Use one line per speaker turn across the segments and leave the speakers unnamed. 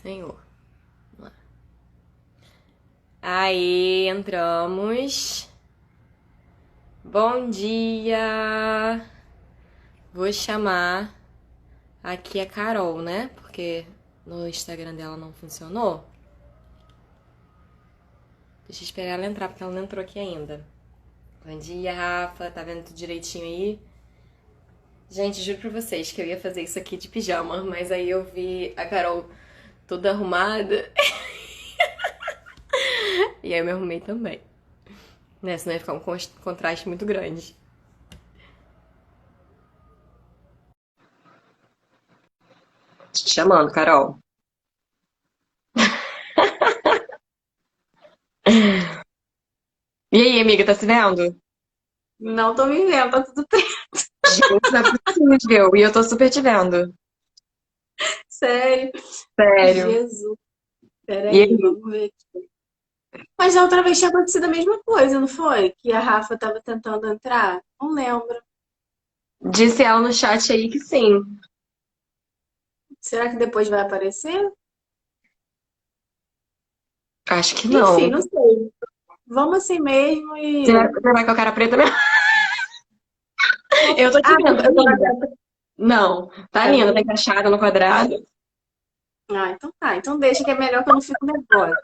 Senhor. Vamos lá. Aí, entramos. Bom dia! Vou chamar aqui a Carol, né? Porque no Instagram dela não funcionou. Deixa eu esperar ela entrar, porque ela não entrou aqui ainda. Bom dia, Rafa. Tá vendo tudo direitinho aí? Gente, juro pra vocês que eu ia fazer isso aqui de pijama, mas aí eu vi a Carol toda arrumada. E aí eu me arrumei também. Né? Senão ia ficar um contraste muito grande. Te chamando, Carol. E aí, amiga, tá se vendo?
Não tô me vendo, tá tudo bem.
Gente, não é possível. E eu tô super te vendo.
Sério.
Sério.
Jesus.
E
Peraí,
aí?
vamos ver aqui. Mas da outra vez tinha acontecido a mesma coisa, não foi? Que a Rafa tava tentando entrar? Não lembro.
Disse ela no chat aí que sim.
Será que depois vai aparecer?
Acho que
Enfim,
não.
não sei. Vamos assim mesmo e.
Você vai com a cara preta mesmo? Eu tô te
Ah,
vendo.
tá
Eu tô com a
linda.
cara... Não. Tá
Tá
linda, tá
vendo?
encaixada no quadrado.
Ah, então tá. Então deixa que é melhor que eu não fico nervosa.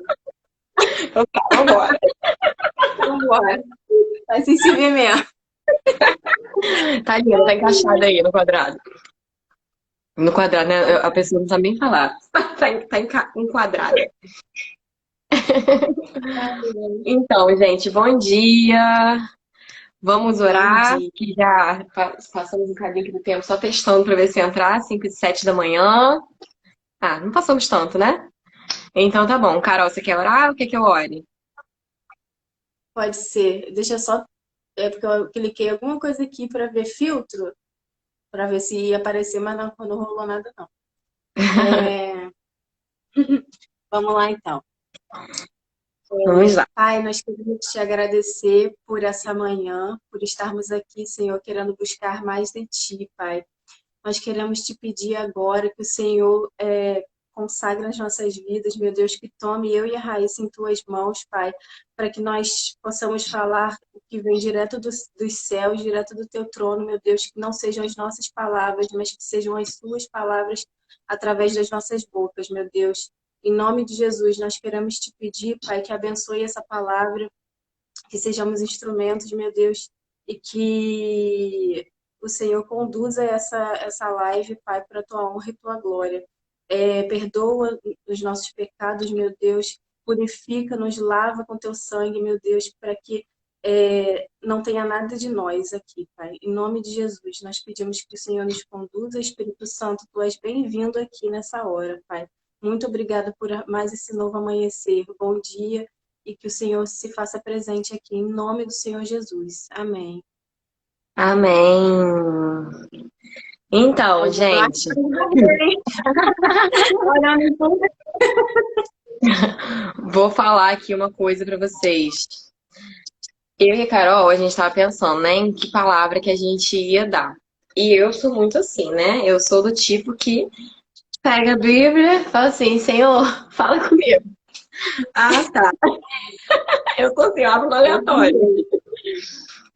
Então tá, vambora.
Vambora. Assim se vê mesmo.
Tá linda, tá encaixada aí no quadrado. No quadrado, né? A pessoa não sabe nem falar. Tá enquadrada. Então, gente, bom dia. Vamos
Bom
orar,
dia.
que já passamos um cadinho aqui do tempo só testando para ver se entrar, 5 e 7 da manhã. Ah, não passamos tanto, né? Então tá bom. Carol, você quer orar ou quer que eu ore?
Pode ser. Deixa eu só. É porque eu cliquei alguma coisa aqui pra ver filtro, pra ver se ia aparecer, mas não rolou nada, não. É, vamos lá, então.
Vamos lá.
Pai, nós queremos te agradecer por essa manhã, por estarmos aqui, Senhor, querendo buscar mais de Ti, Pai. Nós queremos te pedir agora que o Senhor consagre as nossas vidas, meu Deus, que tome eu e a Raíssa em Tuas mãos, Pai, para que nós possamos falar o que vem direto dos céus, direto do Teu trono, meu Deus, que não sejam as nossas palavras, mas que sejam as Suas palavras através das nossas bocas, meu Deus. Em nome de Jesus, nós queremos te pedir, Pai, que abençoe essa palavra, que sejamos instrumentos, meu Deus, e que o Senhor conduza essa live, Pai, para a tua honra e tua glória. Perdoa os nossos pecados, meu Deus, purifica, nos lava com teu sangue, meu Deus, para que não tenha nada de nós aqui, Pai. Em nome de Jesus, nós pedimos que o Senhor nos conduza, Espírito Santo, tu és bem-vindo aqui nessa hora, Pai. Muito obrigada por mais esse novo amanhecer. Bom dia e que o Senhor se faça presente aqui, em nome do Senhor Jesus. Amém.
Amém. Então,
Eu já tô
gente,
olhando tudo.
vou falar aqui uma coisa pra vocês. Eu e a Carol, a gente tava pensando, né, em que palavra que a gente ia dar. E eu sou muito assim, né? Eu sou do tipo que pega a Bíblia e fala assim, Senhor, fala comigo. Ah, tá. Eu sou assim, eu abro no aleatório.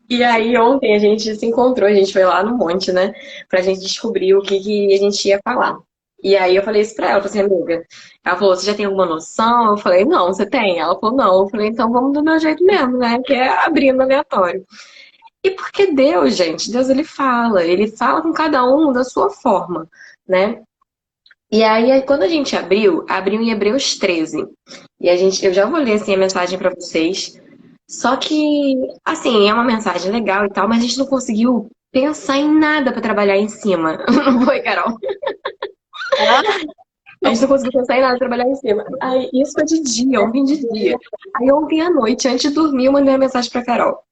E aí ontem a gente se encontrou, a gente foi lá no monte, né? Pra gente descobrir o que a gente ia falar. E aí eu falei isso pra ela, falei assim, amiga. Ela falou, você já tem alguma noção? Eu falei, não, você tem? Ela falou, não. Eu falei, então vamos do meu jeito mesmo, né? Que é abrindo aleatório. E porque Deus, gente, Deus ele fala com cada um da sua forma, né? E aí, quando a gente abriu em Hebreus 13. E eu já vou ler assim a mensagem pra vocês. Só que, assim, é uma mensagem legal e tal, mas a gente não conseguiu pensar em nada pra trabalhar em cima. Não foi, Carol? A gente não conseguiu pensar em nada pra trabalhar em cima. Aí, isso foi de dia, ontem de dia. Aí, ontem à noite, antes de dormir, eu mandei uma mensagem pra Carol.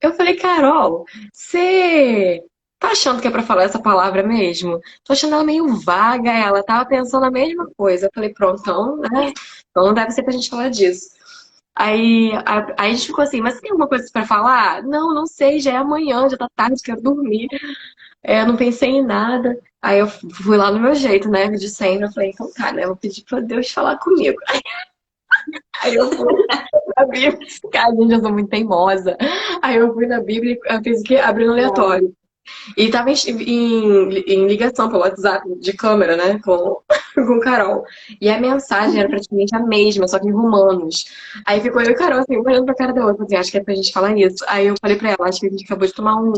Eu falei, Carol, você tá achando que é pra falar essa palavra mesmo? Tô achando ela meio vaga, ela tava pensando a mesma coisa. Eu falei, pronto, então, né? Então não deve ser pra gente falar disso. Aí a gente ficou assim, mas você tem alguma coisa pra falar? Não, não sei, já é amanhã, já tá tarde, quero dormir. Eu não pensei em nada. Aí eu fui lá no meu jeito, né, de sempre. Eu falei, então tá, né, eu vou pedir pra Deus falar comigo. Aí eu fui na Bíblia. Cara, gente, eu sou muito teimosa. Aí eu fui na Bíblia e eu fiz o quê? Abri no aleatório. E tava em ligação pelo WhatsApp, de câmera, né, com Carol. E a mensagem era praticamente a mesma, só que em romanos. Aí ficou eu e Carol, assim, olhando pra cara da outra, assim, acho que é pra gente falar isso. Aí eu falei pra ela, acho que a gente acabou de tomar um,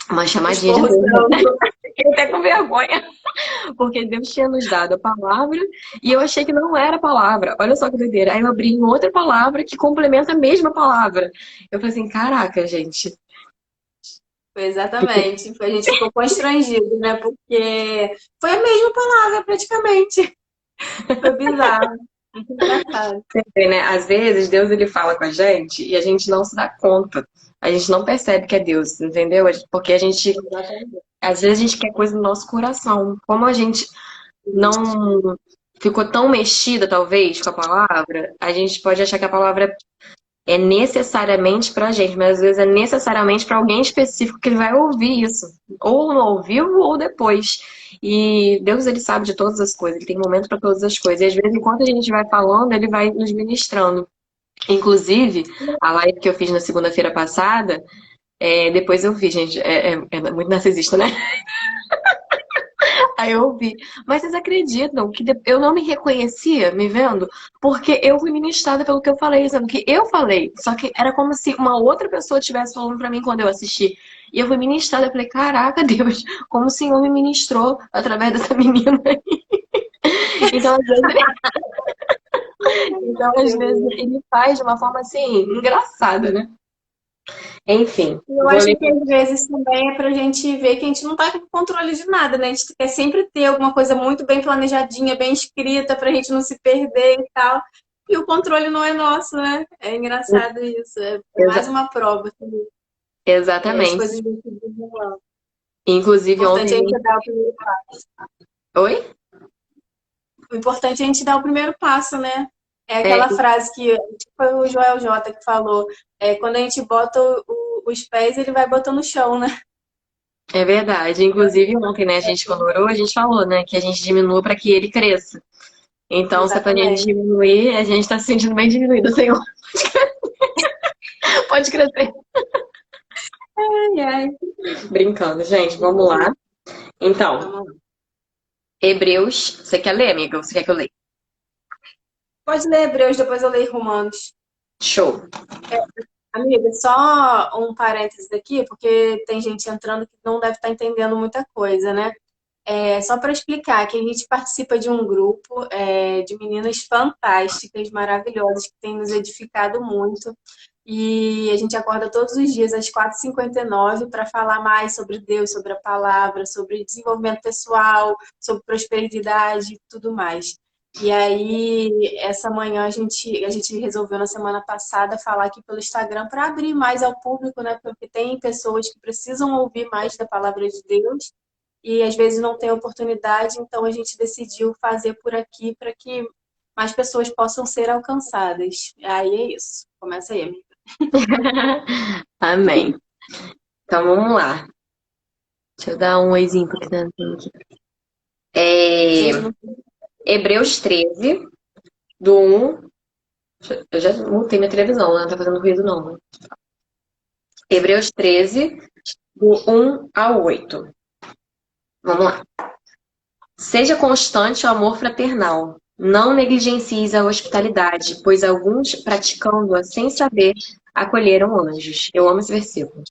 uma chamadinha de Deus.
Exposição.
Fiquei até com vergonha, porque Deus tinha nos dado a palavra e eu achei que não era a palavra. Olha só que doideira. Aí eu abri em outra palavra que complementa a mesma palavra. Eu falei assim, caraca, gente.
Exatamente. A gente ficou constrangido, né? Porque foi a mesma palavra, praticamente. Foi bizarro. Muito engraçado.
Você vê, né? Às vezes Deus ele fala com a gente e a gente não se dá conta. A gente não percebe que é Deus, entendeu? Porque a gente,
Exatamente.
às vezes a gente quer coisa no nosso coração. Como a gente não ficou tão mexida, talvez, com a palavra, a gente pode achar que a palavra é necessariamente pra gente, mas às vezes é necessariamente para alguém específico que ele vai ouvir isso, ou no ao vivo ou depois. E Deus, ele sabe de todas as coisas, ele tem momento para todas as coisas. E às vezes, enquanto a gente vai falando, ele vai nos ministrando. Inclusive, a live que eu fiz na segunda-feira passada, depois eu vi, gente, é muito narcisista, né? Aí eu ouvi. Mas vocês acreditam que eu não me reconhecia me vendo? Porque eu fui ministrada pelo que eu falei, dizendo que eu falei. Só que era como se uma outra pessoa estivesse falando pra mim quando eu assisti. E eu fui ministrada. Eu falei, caraca, Deus, como o Senhor me ministrou através dessa menina aí. Então, às vezes, ele faz de uma forma assim, engraçada, né? Enfim,
Eu
vou
acho
ler.
que às vezes também é pra gente ver que a gente não tá com controle de nada, né? A gente quer sempre ter alguma coisa muito bem planejadinha, bem escrita, pra gente não se perder e tal. E o controle não é nosso, né? É engraçado isso. É mais
Exa-
uma prova que as
exatamente.
coisas vão se desenrolando. O
Inclusive,
importante é a
ontem.
gente dar o primeiro passo.
Oi?
O importante é a gente dar o primeiro passo, né? É
É,
aquela frase que foi o Joel J que falou, quando a gente bota os pés, ele vai botando no chão, né?
É verdade. Inclusive, ontem, né, a gente quando orou, a gente falou, né, que a gente diminua para que ele cresça. Então, se é pra ele
Exatamente.
diminuir, a gente está se sentindo bem diminuído, Senhor. Pode crescer.
Ai, ai.
Brincando, gente, vamos lá. Então,
Vamos lá.
Hebreus. Você quer ler, amiga? Ou você quer que eu leia?
Pode ler Hebreus, depois eu leio Romanos.
Show.
Amiga, só um parênteses aqui, porque tem gente entrando que não deve estar entendendo muita coisa, né? Só para explicar que a gente participa de um grupo de meninas fantásticas, maravilhosas, que tem nos edificado muito. E a gente acorda todos os dias às 4h59 para falar mais sobre Deus, sobre a palavra, sobre desenvolvimento pessoal, sobre prosperidade e tudo mais. E aí, essa manhã a gente resolveu na semana passada falar aqui pelo Instagram para abrir mais ao público, né? Porque tem pessoas que precisam ouvir mais da palavra de Deus e às vezes não tem oportunidade, então a gente decidiu fazer por aqui para que mais pessoas possam ser alcançadas. Aí é isso. Começa aí, amiga.
Amém. Então, vamos lá. Deixa eu dar um oizinho porque tá aqui.
Gente, não
Hebreus 13, do 1. Eu já mutei minha televisão, né? Não tá fazendo ruído, não, né? Hebreus 13, do 1 ao 8. Vamos lá. Seja constante o amor fraternal. Não negligencies a hospitalidade, pois alguns, praticando-a sem saber, acolheram anjos. Eu amo esse versículo.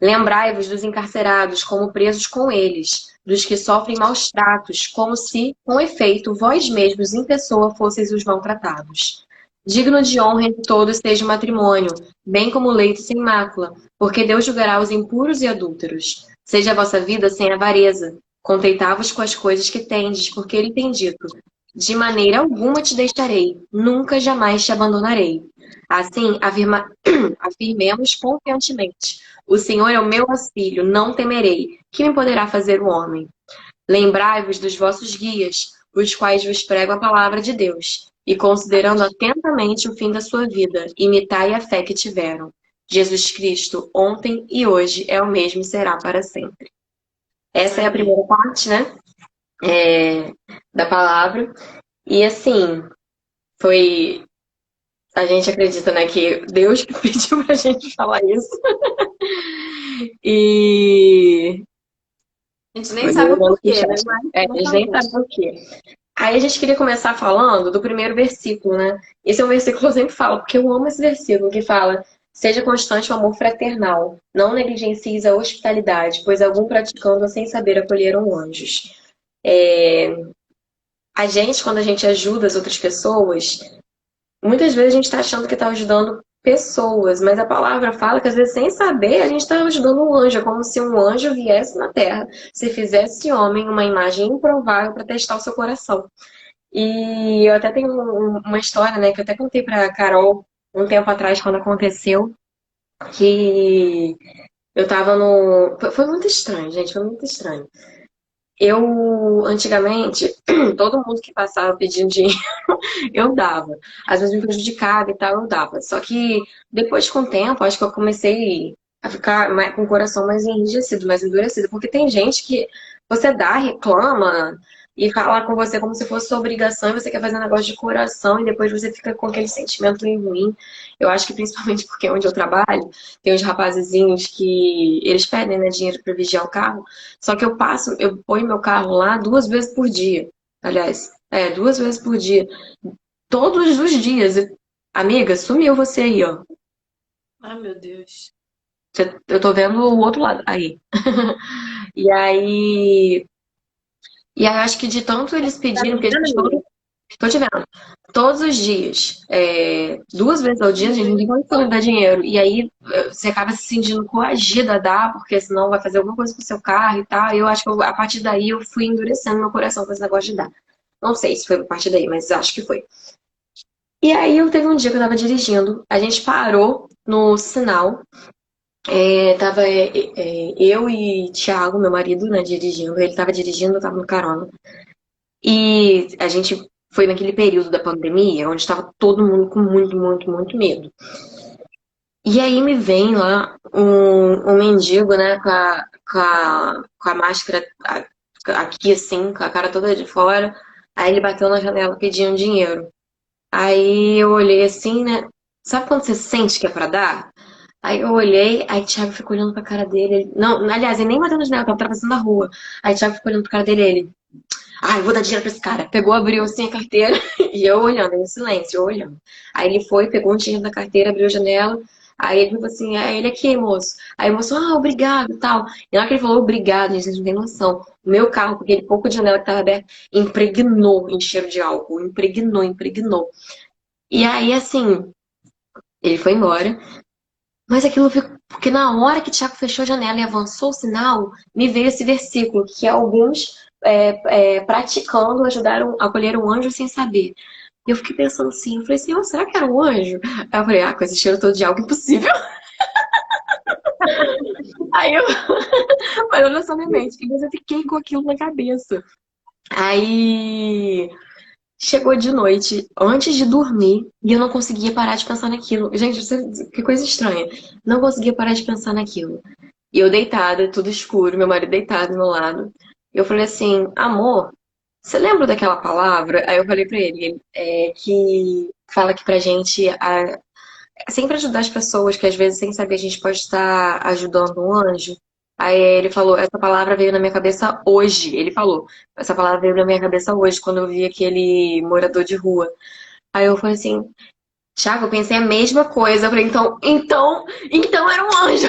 Lembrai-vos dos encarcerados como presos com eles, dos que sofrem maus tratos, como se, com efeito, vós mesmos em pessoa fosseis os maltratados. Digno de honra entre todos seja o matrimônio, bem como o leito sem mácula, porque Deus julgará os impuros e adúlteros. Seja a vossa vida sem avareza. Contentai-vos com as coisas que tendes, porque ele tem dito: de maneira alguma te deixarei, nunca jamais te abandonarei. Assim, afirmemos confiantemente: o Senhor é o meu auxílio, não temerei. Que me poderá fazer o homem? Lembrai-vos dos vossos guias, os quais vos prego a palavra de Deus. e considerando atentamente o fim da sua vida, imitai a fé que tiveram. Jesus Cristo, ontem e hoje, é o mesmo e será para sempre. Essa é a
Amém.
primeira parte, né? Da palavra. E assim, foi. A gente acredita, né, que Deus que pediu pra gente falar isso. E.
A gente nem
Meu
sabe
Deus,
o
olhando pro
porquê, né?
chat.
Mas
É,
não
a gente nem sabe
falamos.
por quê. Aí a gente queria começar falando do primeiro versículo, né? Esse é um versículo que eu sempre falo, porque eu amo esse versículo que fala: seja constante o amor fraternal, não negligencies a hospitalidade, pois algum praticando sem saber acolheram anjos. A gente, quando a gente ajuda as outras pessoas, muitas vezes a gente está achando que está ajudando pessoas, mas a palavra fala que às vezes sem saber a gente está ajudando um anjo. É como se um anjo viesse na terra, se fizesse homem uma imagem improvável para testar o seu coração. E eu até tenho uma história, né, que eu até contei pra Carol um tempo atrás, quando aconteceu, que eu tava no. Foi muito estranho, gente, foi muito estranho. Eu, antigamente, todo mundo que passava pedindo dinheiro, eu dava. Às vezes me prejudicava e tal, eu dava. Só que depois, com o tempo, acho que eu comecei a ficar com o coração mais enrijecido, mais endurecido. Porque tem gente que você dá, reclama e fala com você como se fosse sua obrigação e você quer fazer um negócio de coração e depois você fica com aquele sentimento meio ruim. Eu acho que principalmente porque onde eu trabalho, tem uns rapazezinhos que eles pedem, né, dinheiro para vigiar o carro. Só que eu ponho meu carro lá 2 vezes por dia. Aliás, 2 vezes por dia. Todos os dias. Amiga, sumiu você aí, ó.
Ai, meu Deus.
Eu tô vendo o outro lado aí. E aí. E aí, acho que de tanto eles
Tá me
pedirem, porque,
vendo,
gente,
amiga?
tô te vendo. Todos os dias, 2 vezes ao dia, gente, ninguém vai dar dinheiro. E aí você acaba se sentindo coagida a dar, porque senão vai fazer alguma coisa com o seu carro e tal. E eu acho que a partir daí eu fui endurecendo meu coração com esse negócio de dar. Não sei se foi a partir daí, mas acho que foi. E aí eu teve um dia que eu tava dirigindo, a gente parou no sinal, tava eu e Thiago, meu marido, né, dirigindo, ele tava dirigindo, eu tava no carona. E a gente foi naquele período da pandemia, onde estava todo mundo com muito, muito, muito medo. E aí me vem lá um mendigo, né, com a máscara aqui assim, com a cara toda de fora. Aí ele bateu na janela pedindo dinheiro. Aí eu olhei assim, né? Sabe quando você sente que é pra dar? Aí eu olhei, aí o Thiago ficou olhando pra cara dele. Não, aliás, ele nem bateu na janela, tava atravessando a rua. Aí o Thiago ficou olhando pra cara dele, ele. Ah, eu vou dar dinheiro pra esse cara. Pegou, abriu assim a carteira e eu olhando, em silêncio, eu olhando. Aí ele foi, pegou um dinheiro da carteira, abriu a janela. Aí ele falou assim, ele aqui, moço. Aí o moço, obrigado e tal. E na hora que ele falou obrigado, gente, vocês não têm noção. O meu carro, com aquele pouco de janela que tava aberto, impregnou em cheiro de álcool. Impregnou, impregnou. E aí, assim, ele foi embora. Mas aquilo ficou. Porque na hora que Tiago fechou a janela e avançou o sinal, me veio esse versículo, que alguns praticando ajudaram a acolher um anjo sem saber. E eu fiquei pensando assim, eu falei, Senhor, será que era um anjo? Aí eu falei, com esse cheiro todo de algo impossível. Aí eu, mas olha só minha mente, e eu fiquei com aquilo na cabeça. Aí chegou de noite, antes de dormir, e eu não conseguia parar de pensar naquilo. Gente, que coisa estranha. Não conseguia parar de pensar naquilo. E eu deitada, tudo escuro, meu marido deitado do meu lado. Eu falei assim, amor, você lembra daquela palavra? Aí eu falei pra ele, que fala que pra gente sempre ajudar as pessoas, que às vezes sem saber a gente pode estar ajudando um anjo. Aí ele falou, essa palavra veio na minha cabeça hoje. Ele falou, essa palavra veio na minha cabeça hoje, quando eu vi aquele morador de rua. Aí eu falei assim, Thiago, eu pensei a mesma coisa. Eu falei, então era um anjo.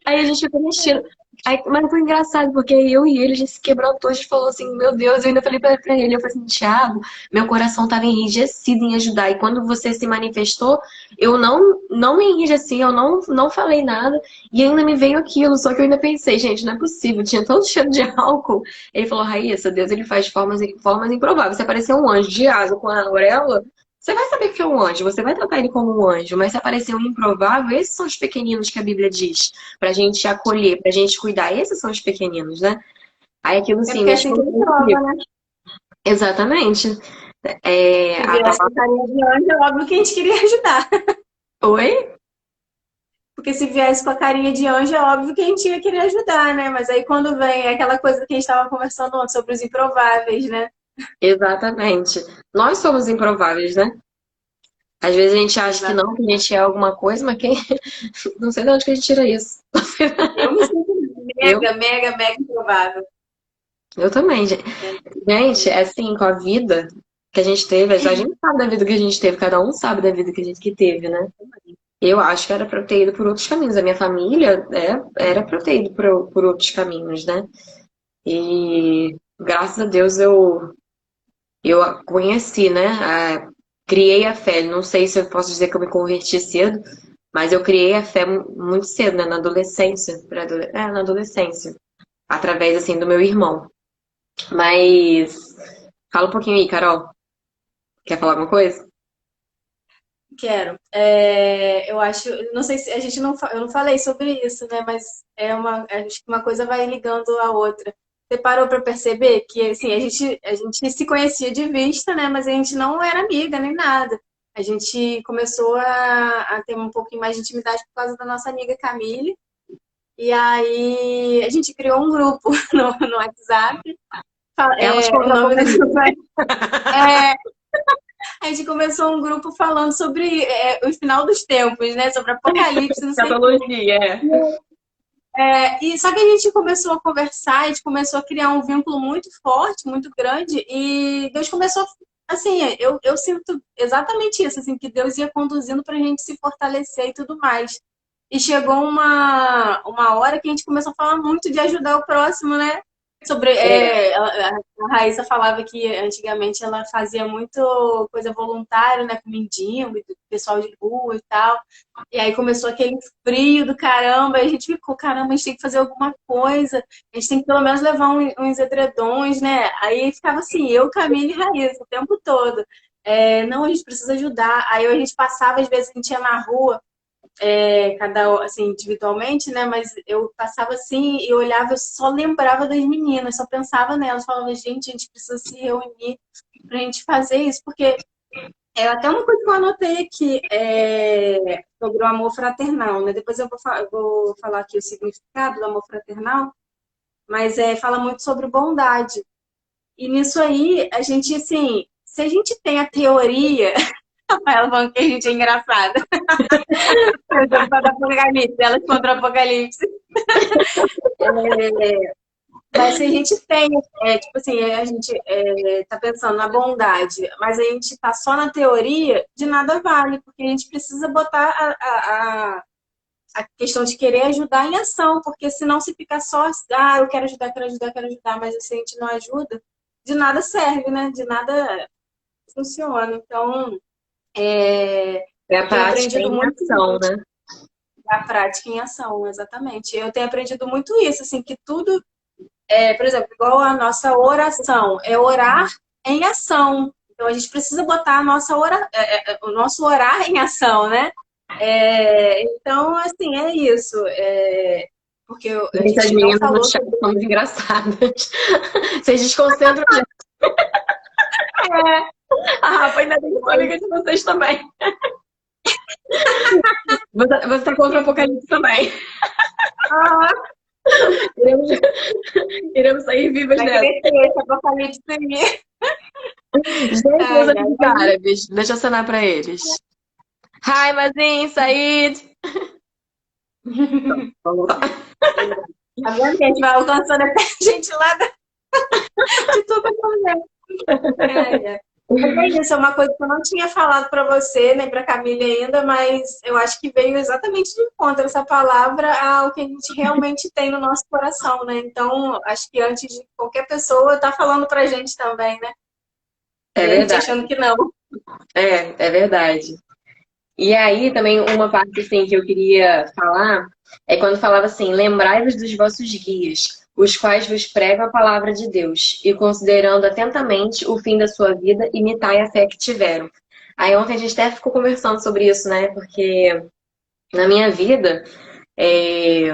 Aí a gente ficou mexendo. Aí, mas foi engraçado, porque eu e ele, a gente se quebrantou, a gente falou assim, meu Deus, eu ainda falei pra ele, eu falei assim, Thiago, meu coração tava enrijecido em ajudar. E quando você se manifestou, eu não me enrijeci, eu não falei nada, e ainda me veio aquilo. Só que eu ainda pensei, gente, não é possível, tinha tanto cheiro de álcool. Ele falou, Raíssa, Deus ele faz de formas improváveis. Se aparecer um anjo de asa com a auréola, você vai saber que é um anjo, você vai tratar ele como um anjo, mas se aparecer um improvável, esses são os pequeninos que a Bíblia diz, pra gente acolher, pra gente cuidar. Esses são os pequeninos, né? Aí aquilo
É
assim,
porque é assim
mexeu
que ele
muito
prova,
comigo.
né?
Exatamente.
Se
A
viesse com
palavra.
carinha de anjo, é óbvio que a gente queria ajudar.
Oi?
Porque se viesse com a carinha de anjo, é óbvio que a gente ia querer ajudar, né? Mas aí quando vem é aquela coisa que a gente estava conversando ontem sobre os improváveis, né?
Exatamente. Nós somos improváveis, né? Às vezes a gente acha
Exato.
que a gente é alguma coisa, mas quem. Não sei de onde que a gente tira isso.
Eu me sinto
Eu,
mega, mega, mega improvável.
eu também, gente. Gente, é assim, com a vida que a gente teve, a gente sabe da vida que a gente teve, cada um sabe da vida que a gente que teve, né? Eu acho que era pra eu ter ido por outros caminhos. A minha família era pra eu ter ido por outros caminhos, né? E graças a Deus eu a conheci, né? Criei a fé. Não sei se eu posso dizer que eu me converti cedo, mas eu criei a fé muito cedo, né? Na adolescência, na adolescência, através assim do meu irmão. Mas fala um pouquinho aí, Carol. Quer falar alguma coisa?
Quero. Eu acho, não sei se a gente não, eu não falei sobre isso, né? Mas acho que uma coisa vai ligando a outra. Você parou para perceber que assim, a gente se conhecia de vista, né? Mas a gente não era amiga nem nada. A gente começou a ter um pouquinho mais de intimidade por causa da nossa amiga Camille. E aí a gente criou um grupo no WhatsApp.
Elas
O
contra
nome do
Apocalipse.
grupo é a gente começou um grupo falando sobre o final dos tempos, né? Sobre Apocalipse, não sei o quê.
Escatologia, é.
E só que a gente começou a conversar, a gente começou a criar um vínculo muito forte, muito grande, e Deus começou, assim, eu sinto exatamente isso, assim, que Deus ia conduzindo para a gente se fortalecer e tudo mais. E chegou uma hora que a gente começou a falar muito de ajudar o próximo, né? Sobre,
É.
a Raíssa falava que antigamente ela fazia muito coisa voluntária, né, com mendigo, pessoal de rua e tal. E aí começou aquele frio do caramba, e a gente ficou, caramba, a gente tem que fazer alguma coisa, a gente tem que pelo menos levar uns edredons, né? Aí ficava assim, eu, Camille e Raíssa, o tempo todo. Não, a gente precisa ajudar. Aí a gente passava, às vezes a gente ia na rua, cada assim, individualmente, né? Mas eu passava assim e olhava, eu só lembrava das meninas, só pensava nelas, falava, gente, a gente precisa se reunir pra gente fazer isso, porque até uma coisa que eu anotei aqui sobre o amor fraternal, né? Depois eu vou falar aqui o significado do amor fraternal, mas fala muito sobre bondade. E nisso aí, a gente, assim, se a gente tem a teoria, ela falando que a gente é engraçada, eu tô falando Apocalipse, elas contra o Apocalipse. Mas se a gente tem, tipo assim, a gente tá pensando na bondade, mas a gente tá só na teoria, de nada vale, porque a gente precisa botar a questão de querer ajudar em ação, porque senão se fica só, eu quero ajudar, quero ajudar, quero ajudar, mas se a gente não ajuda, de nada serve, né? De nada funciona. Então,
É
eu
a
tenho
prática
aprendido
em
muito
ação, né?
a prática em ação, exatamente. Eu tenho aprendido muito isso, assim, que tudo por exemplo, igual a nossa oração, é orar em ação. Então a gente precisa botar o nosso orar em ação, né? Então, assim, é isso. Porque a
Gente, as
gente não
meninas no
falou
chat
sobre.
são muito engraçadas. Vocês desconcentram. A Rafa ainda bem que eu sou amiga de vocês também. Você tá contra o Apocalipse também.
Ah,
Iremos, iremos sair vivas
vai
dessa.
crescer esse apocalipse em mim.
Gente, meus
Ai, ai,
amigos árabes. Deixa eu acionar pra eles. Hi, Mazin, Said. Vamos lá.
tá vendo que a gente vai alcançando até a gente lá de tudo também. Mas é isso, é uma coisa que eu não tinha falado para você, nem para Camille ainda, mas eu acho que veio exatamente de encontro essa palavra ao que a gente realmente tem no nosso coração, né? Então, acho que antes de qualquer pessoa tá falando pra gente também, né?
É
E a gente
verdade.
achando que não.
É verdade. E aí, também, uma parte assim, que eu queria falar é quando falava assim: lembrai-vos dos vossos guias, os quais vos pregam a palavra de Deus, e considerando atentamente o fim da sua vida, imitai a fé que tiveram. Aí, ontem a gente até ficou conversando sobre isso, né? Porque na minha vida, é,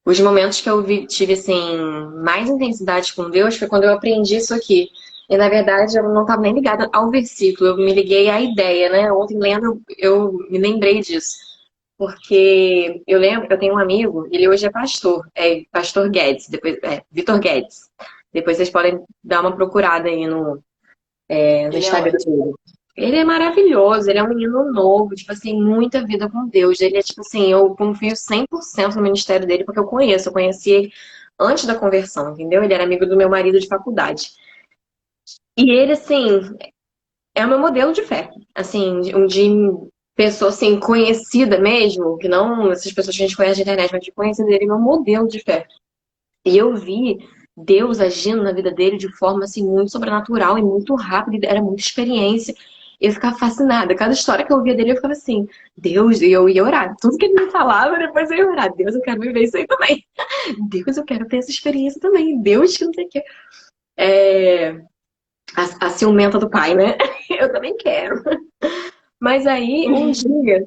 os momentos que tive assim, mais intensidade com Deus foi quando eu aprendi isso aqui. E na verdade eu não estava nem ligada ao versículo, eu me liguei à ideia, né? Ontem lendo eu me lembrei disso. Porque eu lembro, eu tenho um amigo, ele hoje é Pastor Guedes, depois, Vitor Guedes. Depois vocês podem dar uma procurada aí no
Ele é
Instagram
ótimo.
dele. Ele é maravilhoso, ele é um menino novo, tipo assim, muita vida com Deus. Ele é tipo assim, eu confio 100% no ministério dele, porque eu conheci ele antes da conversão, entendeu? Ele era amigo do meu marido de faculdade. E ele, assim, é o meu modelo de fé. Assim, de pessoa, assim, conhecida mesmo, que não essas pessoas que a gente conhece na internet, mas de conhecida, ele é meu modelo de fé. E eu vi Deus agindo na vida dele de forma assim muito sobrenatural e muito rápida, era muita experiência. Eu ficava fascinada. Cada história que eu ouvia dele, eu ficava assim, Deus, e eu ia orar. Tudo que ele me falava, depois eu ia orar. Deus, eu quero viver isso aí também. Deus, eu quero ter essa experiência também. Deus, que não sei o quê. É, a ciumenta do pai, né? Eu também quero. Mas aí, um dia,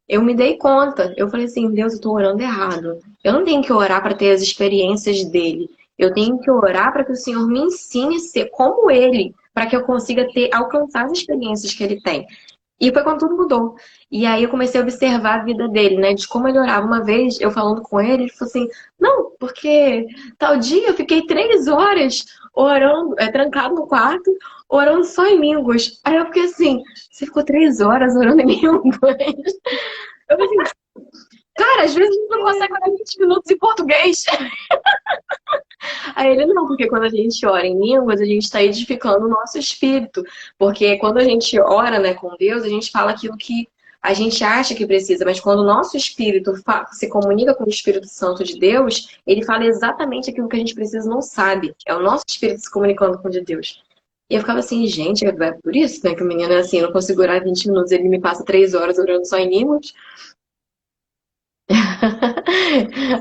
eu me dei conta. Eu falei assim, Deus, eu tô orando errado. Eu não tenho que orar para ter as experiências dele. Eu tenho que orar para que o Senhor me ensine a ser como ele, para que eu consiga alcançar as experiências que ele tem. E foi quando tudo mudou. E aí eu comecei a observar a vida dele, né? De como ele orava. Uma vez, eu falando com ele, ele falou assim, não, porque tal dia eu fiquei 3 horas orando, trancado no quarto, orando só em línguas. Aí eu fiquei assim, você ficou 3 horas orando em línguas? Eu falei assim, cara, às vezes a gente não consegue orar 20 minutos em português. Aí ele, não, porque quando a gente ora em línguas, a gente está edificando o nosso espírito. Porque quando a gente ora, né, com Deus, a gente fala aquilo que a gente acha que precisa, mas quando o nosso espírito se comunica com o Espírito Santo de Deus, ele fala exatamente aquilo que a gente precisa, não sabe. É o nosso espírito se comunicando com o de Deus. E eu ficava assim, gente, é por isso, né, que o menino é assim, eu não consigo orar 20 minutos, ele me passa 3 horas orando só em línguas.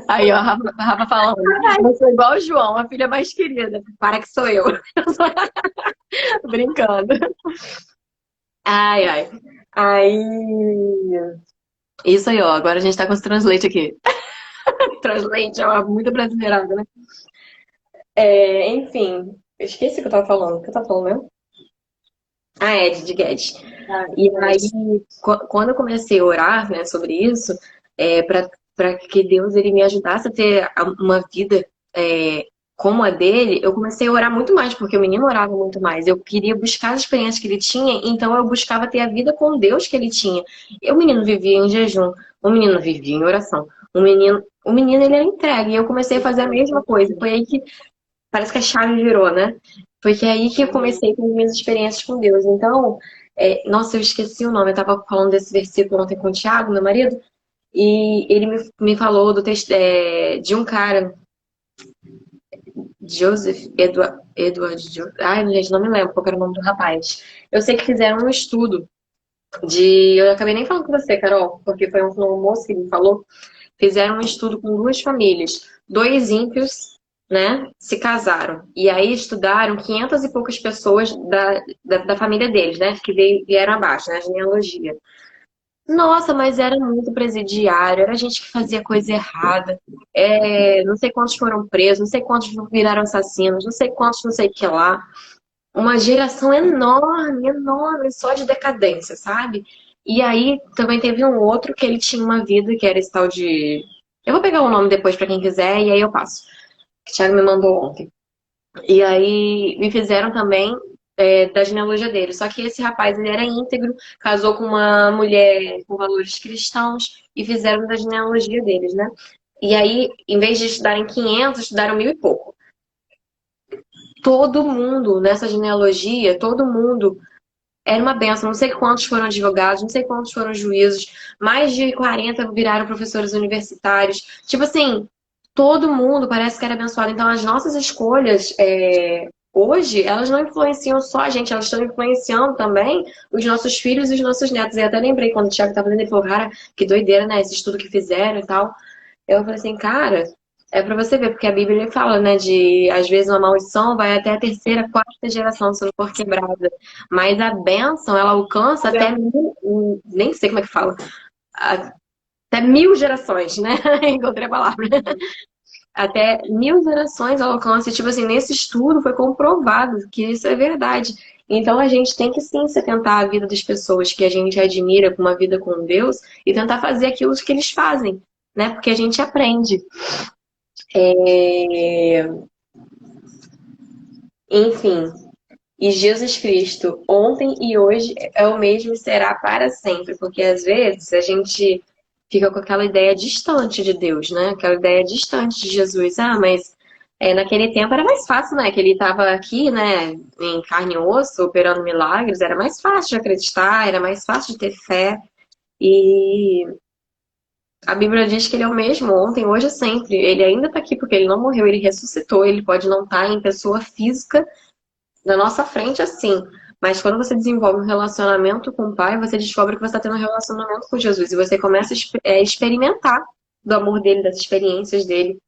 Aí, ó, a Rafa falando. Eu sou igual o João, a filha mais querida. Para que sou eu. Brincando. Ai, ai. Aí. Isso aí, ó. Agora a gente tá com os translate aqui. Translate é uma muito brasileirada, né? Enfim, eu esqueci o que eu tava falando. O que eu tava falando mesmo? Ah, é, de Guedes.
Ah,
E aí,
mas
quando eu comecei a orar, né, sobre isso, para que Deus ele me ajudasse a ter uma vida como a dele, eu comecei a orar muito mais, porque o menino orava muito mais. Eu queria buscar as experiências que ele tinha, então eu buscava ter a vida com Deus que ele tinha. E o menino vivia em jejum, o menino vivia em oração, o menino ele era entregue, e eu comecei a fazer a mesma coisa. Foi aí que parece que a chave virou, né? Foi que é aí que eu comecei com as minhas experiências com Deus. Então, nossa, eu esqueci o nome. Eu estava falando desse versículo ontem com o Thiago, meu marido, e ele me falou do texto, de um cara, Joseph, ai, gente, não me lembro qual era o nome do rapaz. Eu sei que fizeram um estudo eu acabei nem falando com você, Carol, porque foi um moço que me falou. Fizeram um estudo com duas famílias. Dois ímpios, né, se casaram. E aí estudaram 500 e poucas pessoas da família deles, né, que vieram abaixo, né, genealogia. Nossa, mas era muito presidiário, era gente que fazia coisa errada. Não sei quantos foram presos, não sei quantos viraram assassinos, não sei quantos não sei o que lá. Uma geração enorme, enorme, só de decadência, sabe? E aí também teve um outro que ele tinha uma vida que era esse tal de. Eu vou pegar o nome depois pra quem quiser e aí eu passo. Que o Thiago me mandou ontem. E aí me fizeram também da genealogia dele. Só que esse rapaz ele era íntegro, casou com uma mulher com valores cristãos e fizeram da genealogia deles, né? E aí, em vez de estudarem 500, estudaram 1.000 e pouco. Todo mundo nessa genealogia, todo mundo era uma benção. Não sei quantos foram advogados, não sei quantos foram juízes, mais de 40 viraram professores universitários. Tipo assim, todo mundo parece que era abençoado. Então, as nossas escolhas, hoje, elas não influenciam só a gente, elas estão influenciando também os nossos filhos e os nossos netos. E até lembrei quando o Thiago estava fazendo, ele falou, cara, que doideira, né? Esse estudo que fizeram e tal. Eu falei assim, cara, é pra você ver, porque a Bíblia fala, né, de às vezes uma maldição vai até a terceira, quarta geração se não for quebrada. Mas a bênção, ela alcança até mil, nem sei como é que fala, até 1.000 gerações, né? Encontrei a palavra. até 1000 gerações ao alcance. Tipo assim, nesse estudo foi comprovado que isso é verdade. Então a gente tem que sim se atentar à vida das pessoas que a gente admira com uma vida com Deus e tentar fazer aquilo que eles fazem, né? Porque a gente aprende. É, enfim, e Jesus Cristo, ontem e hoje, é o mesmo e será para sempre. Porque às vezes a gente fica com aquela ideia distante de Deus, né? Aquela ideia distante de Jesus. Ah, mas naquele tempo era mais fácil, né? Que ele estava aqui, né? Em carne e osso, operando milagres. Era mais fácil de acreditar, era mais fácil de ter fé. E a Bíblia diz que ele é o mesmo ontem, hoje e sempre. Ele ainda está aqui porque ele não morreu, ele ressuscitou. Ele pode não estar em pessoa física na nossa frente, assim. Mas quando você desenvolve um relacionamento com o Pai, você descobre que você está tendo um relacionamento com Jesus. E você começa a experimentar do amor dele, das experiências dele,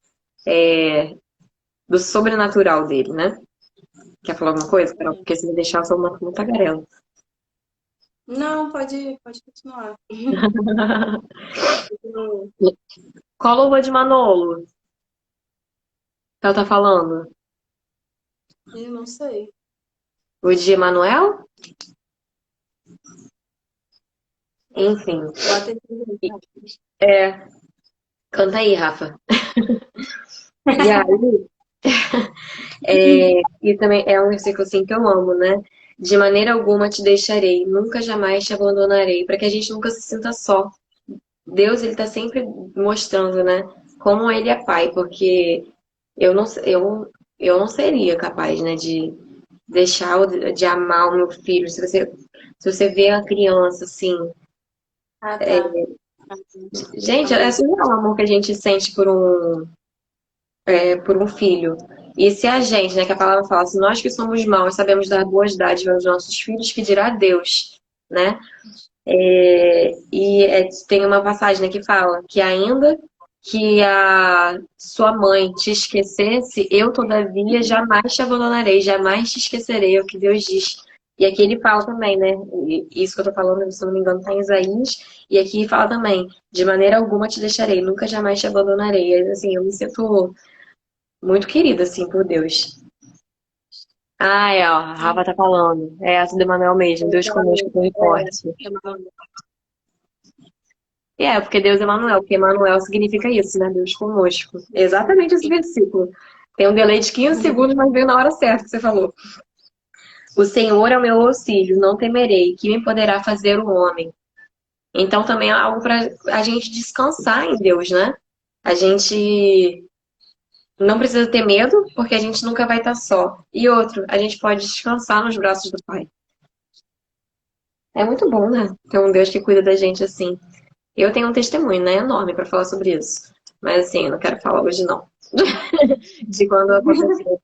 do sobrenatural dele, né? Quer falar alguma coisa, Carol? Porque se me deixar, eu sou uma tagarela.
Não, pode continuar.
Qual louvor de Manolo que ela tá falando?
Eu não sei.
O de Emanuel? Enfim.
Bota aí.
É, canta aí, Rafa. E aí, e também é um versículo assim que eu amo, né? De maneira alguma te deixarei, nunca jamais te abandonarei, para que a gente nunca se sinta só. Deus, ele tá sempre mostrando, né? Como ele é pai, porque eu não seria capaz, né, de deixar de amar o meu filho. Se você vê a criança assim,
Ah, tá.
gente, é
Amém.
surreal o amor que a gente sente por um filho. E se a gente, né, que a palavra fala, se nós que somos maus sabemos dar boas dádivas aos nossos filhos, que dirá Deus, né? Tem uma passagem, né, que fala que ainda que a sua mãe te esquecesse, eu todavia jamais te abandonarei, jamais te esquecerei, é o que Deus diz. E aqui ele fala também, né? Isso que eu tô falando, se não me engano, tá em Isaías. E aqui fala também, de maneira alguma te deixarei, nunca jamais te abandonarei. Assim, eu me sinto muito querida, assim, por Deus. Ah, ó, a Rafa tá falando. É essa do Emanuel mesmo, Deus conosco, não importe. Porque Deus é Emanuel, porque Emanuel significa isso, né? Deus conosco. Exatamente esse versículo. Tem um delay de 15 segundos, mas veio na hora certa que você falou. O Senhor é o meu auxílio, não temerei, que me poderá fazer o homem. Então também é algo para a gente descansar em Deus, né? A gente não precisa ter medo, porque a gente nunca vai estar só. E outro, a gente pode descansar nos braços do Pai. É muito bom, né? Ter um Deus que cuida da gente assim. Eu tenho um testemunho, né, enorme para falar sobre isso. Mas assim, eu não quero falar hoje não. De quando aconteceu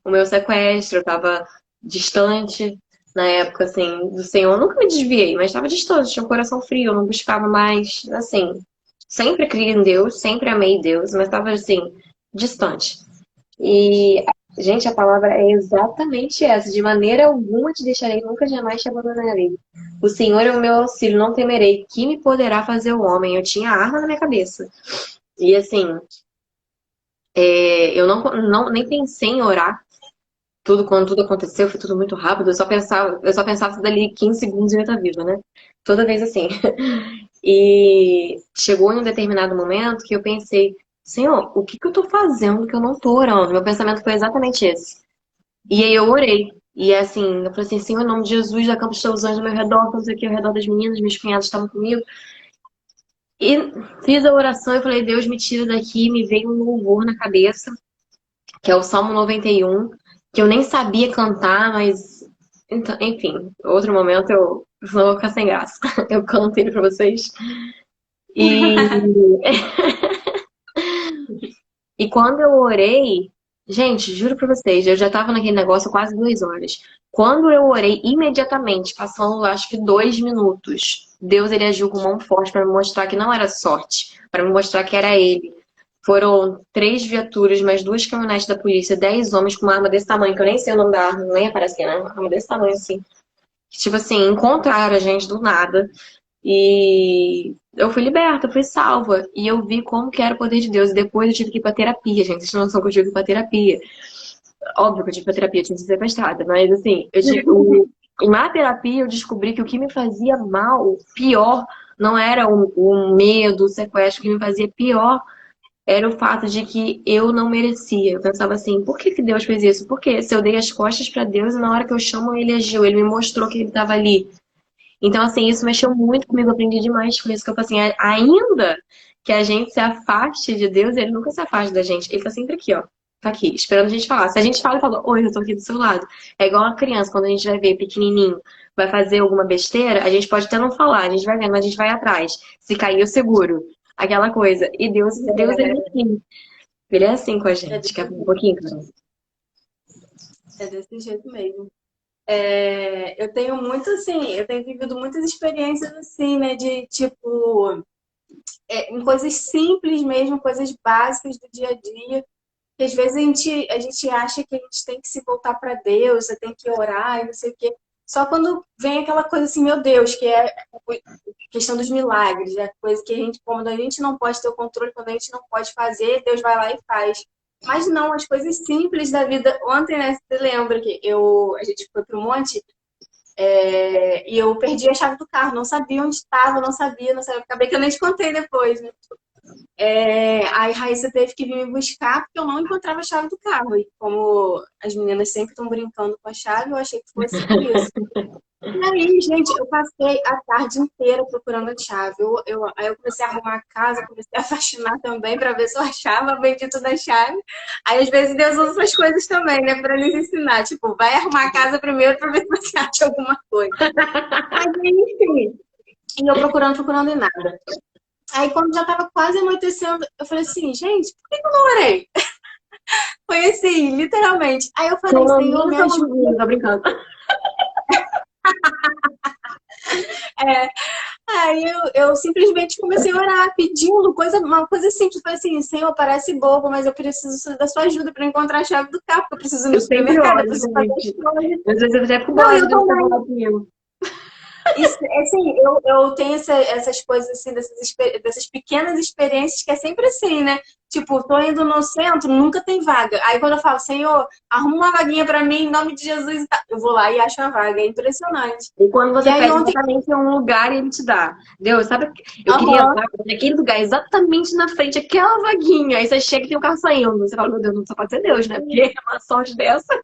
o meu sequestro, eu estava distante na época, assim, do Senhor. Eu nunca me desviei, mas estava distante, tinha um coração frio, eu não buscava mais, assim. Sempre criei em Deus, sempre amei Deus, mas estava assim, distante. E, gente, a palavra é exatamente essa. De maneira alguma te deixarei, nunca jamais te abandonarei. O Senhor é o meu auxílio, não temerei. Que me poderá fazer o homem? Eu tinha arma na minha cabeça. E assim, eu nem pensei em orar. Quando tudo aconteceu, foi tudo muito rápido. Eu só pensava dali 15 segundos eu ia estar viva, né? Toda vez assim. E chegou em um determinado momento que eu pensei, Senhor, o que que eu tô fazendo que eu não tô orando? Meu pensamento foi exatamente esse. E aí eu orei. E assim, eu falei assim, Senhor, em nome de Jesus, acampa os teus anjos ao meu redor, todos aqui ao redor das meninas, meus cunhados estavam comigo. E fiz a oração e falei, Deus, me tira daqui. Me veio um louvor na cabeça, que é o Salmo 91, que eu nem sabia cantar, mas. Então, enfim, outro momento eu não vou ficar sem graça. Eu canto ele pra vocês. E, e quando eu orei, gente, juro pra vocês, eu já tava naquele negócio quase 2 horas. Quando eu orei imediatamente, passando acho que 2 minutos, Deus ele agiu com mão forte pra me mostrar que não era sorte, pra me mostrar que era ele. Foram 3 viaturas, mais 2 caminhonetes da polícia, 10 homens com uma arma desse tamanho, que eu nem sei o nome da arma, nem aparece aqui, né? Uma arma desse tamanho assim. Que, tipo assim, encontraram a gente do nada. E eu fui liberta, eu fui salva. E eu vi como que era o poder de Deus. E depois eu tive que ir pra terapia, gente. Vocês não noção que eu tive que ir pra terapia. Óbvio que eu tive pra terapia, eu tinha que ser sequestrada. Mas assim, na terapia eu descobri que o que me fazia mal, pior, não era o medo, o sequestro. O que me fazia pior era o fato de que eu não merecia. Eu pensava assim, por que que Deus fez isso? Porque se eu dei as costas pra Deus e na hora que eu chamo, ele agiu, ele me mostrou que ele estava ali. Então, assim, isso mexeu muito comigo, eu aprendi demais com isso, que eu falei assim, ainda que a gente se afaste de Deus, ele nunca se afasta da gente. Ele tá sempre aqui, ó. Tá aqui, esperando a gente falar. Se a gente fala e fala, oi, eu tô aqui do seu lado. É igual uma criança, quando a gente vai ver pequenininho, vai fazer alguma besteira, a gente pode até não falar, a gente vai vendo, mas a gente vai atrás. Se cair, eu seguro. Aquela coisa. E Deus, ele é assim. Ele é assim com a
É
gente. Quer
desse,
falar um pouquinho, Carol?
é desse jeito mesmo. Eu tenho muito assim, eu tenho vivido muitas experiências assim, né? De tipo, em coisas simples mesmo, coisas básicas do dia a dia. Que às vezes a gente acha que a gente tem que se voltar para Deus, você tem que orar e não sei o quê. Só quando vem aquela coisa assim, meu Deus, que é a questão dos milagres, é a coisa que a gente, quando a gente não pode ter o controle, quando a gente não pode fazer, Deus vai lá e faz. Mas não, as coisas simples da vida. Ontem, né, você lembra que a gente foi pro monte e eu perdi a chave do carro, não sabia onde estava, não sabia. Acabei que eu nem te contei depois, né? Aí a Raíssa teve que vir me buscar porque eu não encontrava a chave do carro. E como as meninas sempre estão brincando com a chave, eu achei que fosse por isso. E aí, gente, eu passei a tarde inteira procurando a chave. Aí eu comecei a arrumar a casa, comecei a faxinar também para ver se eu achava a bendita da chave. Aí, às vezes, Deus usa essas coisas também, né, para nos ensinar. Tipo, vai arrumar a casa primeiro para ver se você acha alguma coisa. Mas, enfim, e eu procurando e nada. Aí, quando já tava quase anoitecendo, eu falei assim, gente, por que eu não orei? Foi assim, literalmente. Aí eu falei, Senhor, me
Seu
ajuda.
nomezinho, tô brincando.
É, Aí eu simplesmente comecei a orar, pedindo uma coisa simples. Falei assim, Senhor, parece bobo, mas eu preciso da sua ajuda para encontrar a chave do carro, porque eu preciso ir no
Eu sempre
supermercado, eu
oro,
preciso fazer as
gente.
coisas.
Às vezes eu até fico
Não,
bolada de
eu
Deus ter
também.
falado comigo.
Isso, assim, eu tenho essas coisas assim, dessas pequenas experiências que é sempre assim, né? Tipo, tô indo no centro, nunca tem vaga. Aí quando eu falo, Senhor, arruma uma vaguinha para mim, em nome de Jesus, e tal, eu vou lá e acho a vaga. É impressionante.
E quando
E
você
aí
pede
ontem.
exatamente em um lugar, ele te dá. Deus, sabe? Eu queria
Aham.
entrar naquele lugar, exatamente na frente, aquela vaguinha. Aí você chega e tem um carro saindo. Você fala, meu Deus, não só pode ser Deus, né? Porque é uma sorte dessa.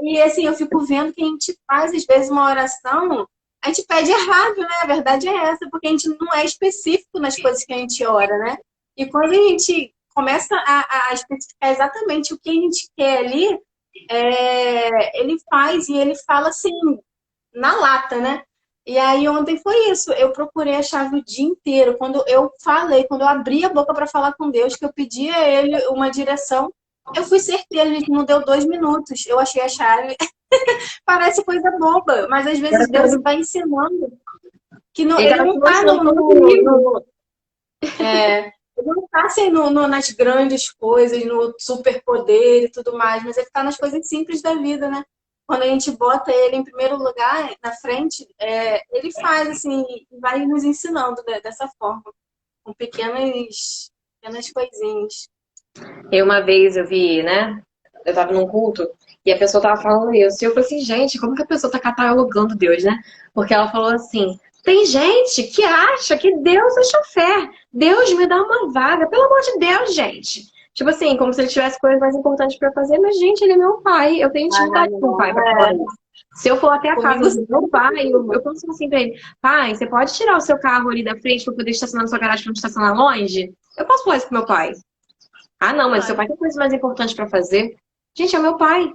E assim, eu fico vendo que a gente faz, às vezes, uma oração, a gente pede errado, né? A verdade é essa, porque a gente não é específico nas coisas que a gente ora, né? E quando a gente começa a especificar exatamente o que a gente quer ali, ele faz e ele fala assim, na lata, né? E aí ontem foi isso. Eu procurei a chave o dia inteiro. Quando eu abri a boca para falar com Deus, que eu pedi a Ele uma direção, eu fui certeira, gente, não deu 2 minutos. Eu achei a chave. Parece coisa boba, mas às vezes Deus vai ensinando que
Ele
Ele
tava te
não está
mostrando todo o
no,
livro.
ele não tá assim, nas grandes coisas, no superpoder e tudo mais, mas ele tá nas coisas simples da vida, né? Quando a gente bota ele em primeiro lugar, na frente, ele faz assim, e vai nos ensinando dessa forma, com pequenas coisinhas.
E uma vez eu vi, né? Eu tava num culto e a pessoa tava falando isso. E eu falei assim, gente, como que a pessoa tá catalogando Deus, né? Porque ela falou assim: tem gente que acha que Deus é chofer. Deus me dá uma vaga. Pelo amor de Deus, gente. Tipo assim, como se ele tivesse coisas mais importantes pra fazer. Mas, gente, ele é meu pai. Eu tenho
Ah,
intimidade com o pai
não,
pra falar isso. Se eu for até a casa
comigo
do meu pai, eu penso assim pra ele: pai, você pode tirar o seu carro ali da frente pra poder estacionar na sua garagem pra não estacionar longe? Eu posso falar isso pro meu pai. Ah, não, mas seu pai tem coisas mais importantes pra fazer. Gente, é o meu pai.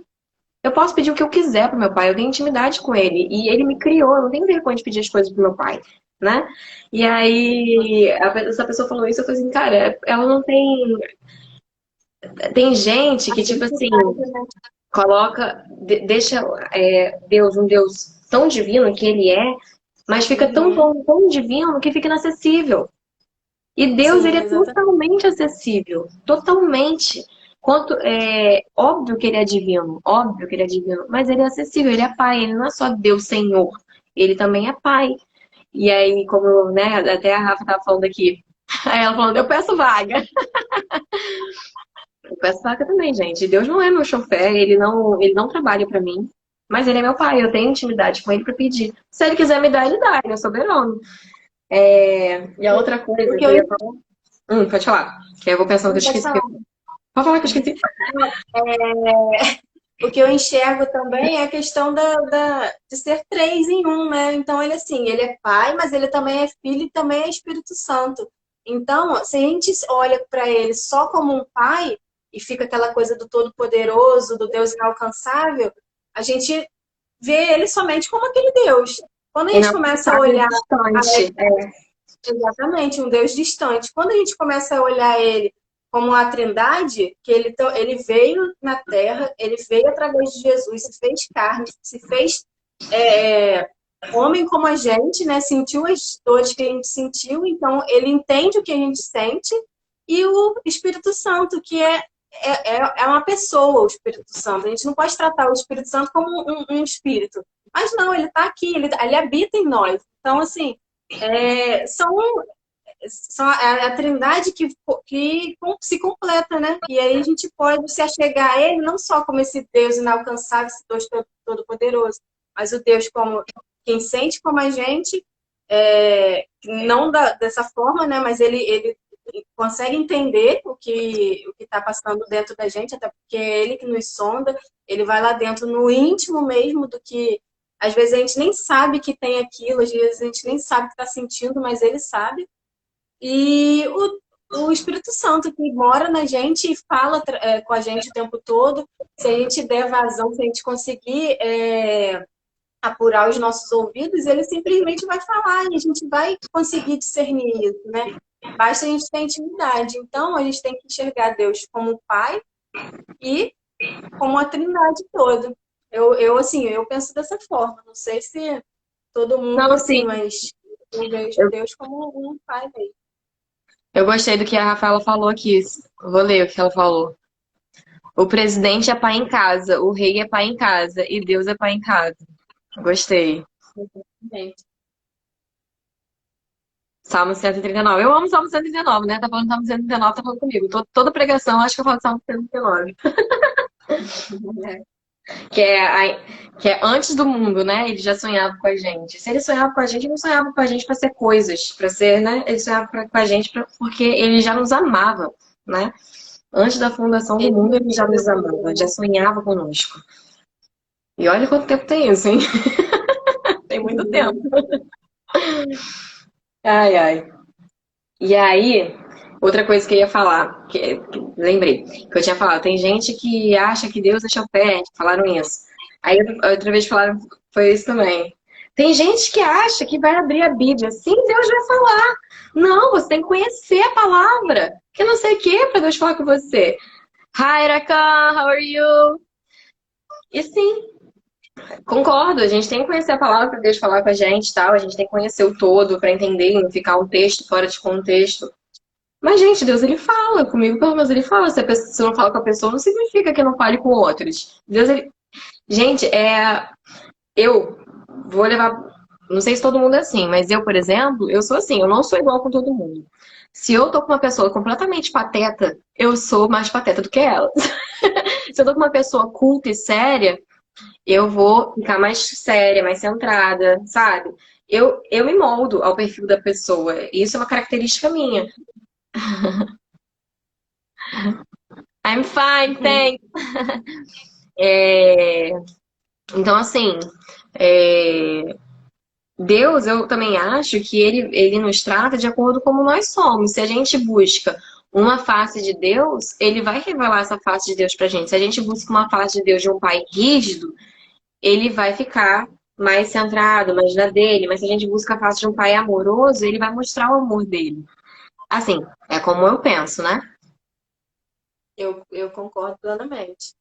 Eu posso pedir o que eu quiser pro meu pai. Eu tenho intimidade com ele. E ele me criou. Eu não tenho vergonha de pedir as coisas pro meu pai, né? E aí, essa pessoa falou isso. Eu falei assim, cara, ela não tem. Tem gente que, tipo assim, coloca. Deixa Deus um Deus tão divino que ele é, mas fica tão
Uhum.
bom, tão divino que fica inacessível. E Deus, ele
Sim,
é
exatamente.
totalmente acessível, totalmente. Quanto, óbvio que ele é divino, óbvio que ele é divino, mas ele é acessível, ele é pai, ele não é só Deus Senhor, ele também é pai. E aí, como, né, até a Rafa tava falando aqui, aí ela falando, eu peço vaga. Eu peço vaga também, gente. Deus não é meu chofer, ele não trabalha pra mim. Mas ele é meu pai, eu tenho intimidade com ele pra pedir. Se ele quiser me dar, ele dá, ele é soberano. E a outra coisa
O
que
que
eu
eu,
ia falar. Pode falar. Que eu vou pensando que eu
pode
esqueci.
falar.
Pode falar que eu esqueci.
O que eu enxergo também é a questão de ser três em um, né? Então, ele assim, ele é pai, mas ele também é filho e também é Espírito Santo. Então, se a gente olha para ele só como um pai, e fica aquela coisa do Todo-Poderoso, do Deus inalcançável, a gente vê ele somente como aquele Deus. Quando a gente começa a
Inalcançável,
olhar
distante.
exatamente, um Deus distante. Quando a gente começa a olhar ele como a Trindade, que ele veio na Terra, ele veio através de Jesus, se fez carne, se fez é, homem como a gente, né? Sentiu as dores que a gente sentiu, então ele entende o que a gente sente, e o Espírito Santo, que é uma pessoa, o Espírito Santo. A gente não pode tratar o Espírito Santo como um espírito. Mas não, ele está aqui, ele habita em nós. Então, assim, são a trindade que se completa, né? E aí a gente pode se achegar a ele não só como esse Deus inalcançável, esse Deus todo-poderoso, mas o Deus como quem sente como a gente, não dessa forma, né? Mas ele consegue entender o que está passando dentro da gente, até porque é ele que nos sonda, ele vai lá dentro no íntimo mesmo do que às vezes a gente nem sabe que tem aquilo, às vezes a gente nem sabe que está sentindo, mas ele sabe. E o Espírito Santo que mora na gente e fala com a gente o tempo todo. Se a gente der vazão, se a gente conseguir apurar os nossos ouvidos, ele simplesmente vai falar e a gente vai conseguir discernir isso, né? Basta a gente ter intimidade. Então, a gente tem que enxergar Deus como Pai e como a Trindade toda. Assim, eu penso dessa forma. Não sei se todo mundo
Não,
assim,
sim.
mas eu vejo
Eu,
Deus como um Pai mesmo.
eu gostei do que a Rafaela falou aqui. Vou ler o que ela falou. O presidente é pai em casa, o rei é pai em casa e Deus é pai em casa. Gostei.
Gente.
Salmo 139. Eu amo Salmo 139, né? Tá falando Salmo 139, tá falando comigo. Toda pregação, acho que eu falo Salmo 139. Que é, que é antes do mundo, né? Ele já sonhava com a gente. Se ele sonhava com a gente, ele não sonhava com a gente para ser coisas, para ser, né? Ele sonhava com a gente porque ele já nos amava, né? Antes da fundação do mundo, ele já nos amava, já sonhava conosco. E olha quanto tempo tem isso, hein? Tem muito tempo. Ai, ai. E aí, outra coisa que eu ia falar, que lembrei, que eu tinha falado, tem gente que acha que Deus é chofé, falaram isso. Aí outra vez falaram, foi isso também. Tem gente que acha que vai abrir a Bíblia, sim, Deus vai falar. Não, você tem que conhecer a palavra. Que não sei o que para Deus falar com você. Hi, Rakan, how are you? E sim, concordo, a gente tem que conhecer a palavra para Deus falar com a gente, tal. A gente tem que conhecer o todo para entender e não ficar um texto fora de contexto. Mas, gente, Deus, ele fala comigo, pelo menos ele fala. Se a pessoa, se eu não fala com a pessoa, não significa que eu não fale com outros. Deus, ele... Gente, eu vou levar... Não sei se todo mundo é assim, mas eu, por exemplo, eu sou assim, eu não sou igual com todo mundo. Se eu tô com uma pessoa completamente pateta, eu sou mais pateta do que ela. Se eu tô com uma pessoa culta e séria, eu vou ficar mais séria, mais centrada, sabe? Eu me moldo ao perfil da pessoa. Isso é uma característica minha. I'm fine, thanks. É, então, assim, é, Deus, eu também acho que ele nos trata de acordo com como nós somos. Se a gente busca uma face de Deus, ele vai revelar essa face de Deus pra gente. Se a gente busca uma face de Deus de um pai rígido, ele vai ficar mais centrado, mais na dele. Mas se a gente busca a face de um pai amoroso, ele vai mostrar o amor dele. Assim, é como eu penso, né?
Eu concordo plenamente.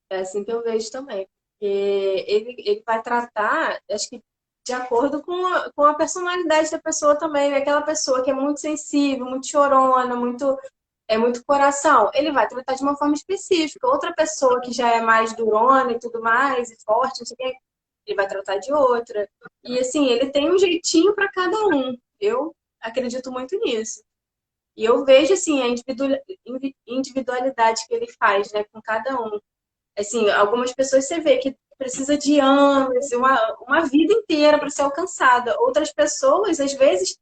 É assim que eu vejo também. Porque ele vai tratar, acho que de acordo com a personalidade da pessoa também. Né? Aquela pessoa que é muito sensível, muito chorona, muito coração, ele vai tratar de uma forma específica. Outra pessoa que já é mais durona e tudo mais, e forte, não sei o quê, ele vai tratar de outra. E assim, ele tem um jeitinho para cada um. Eu acredito muito nisso. E eu vejo assim a individualidade que ele faz, né, com cada um. Assim, algumas pessoas você vê que precisa de anos, uma vida inteira para ser alcançada. Outras pessoas, às vezes,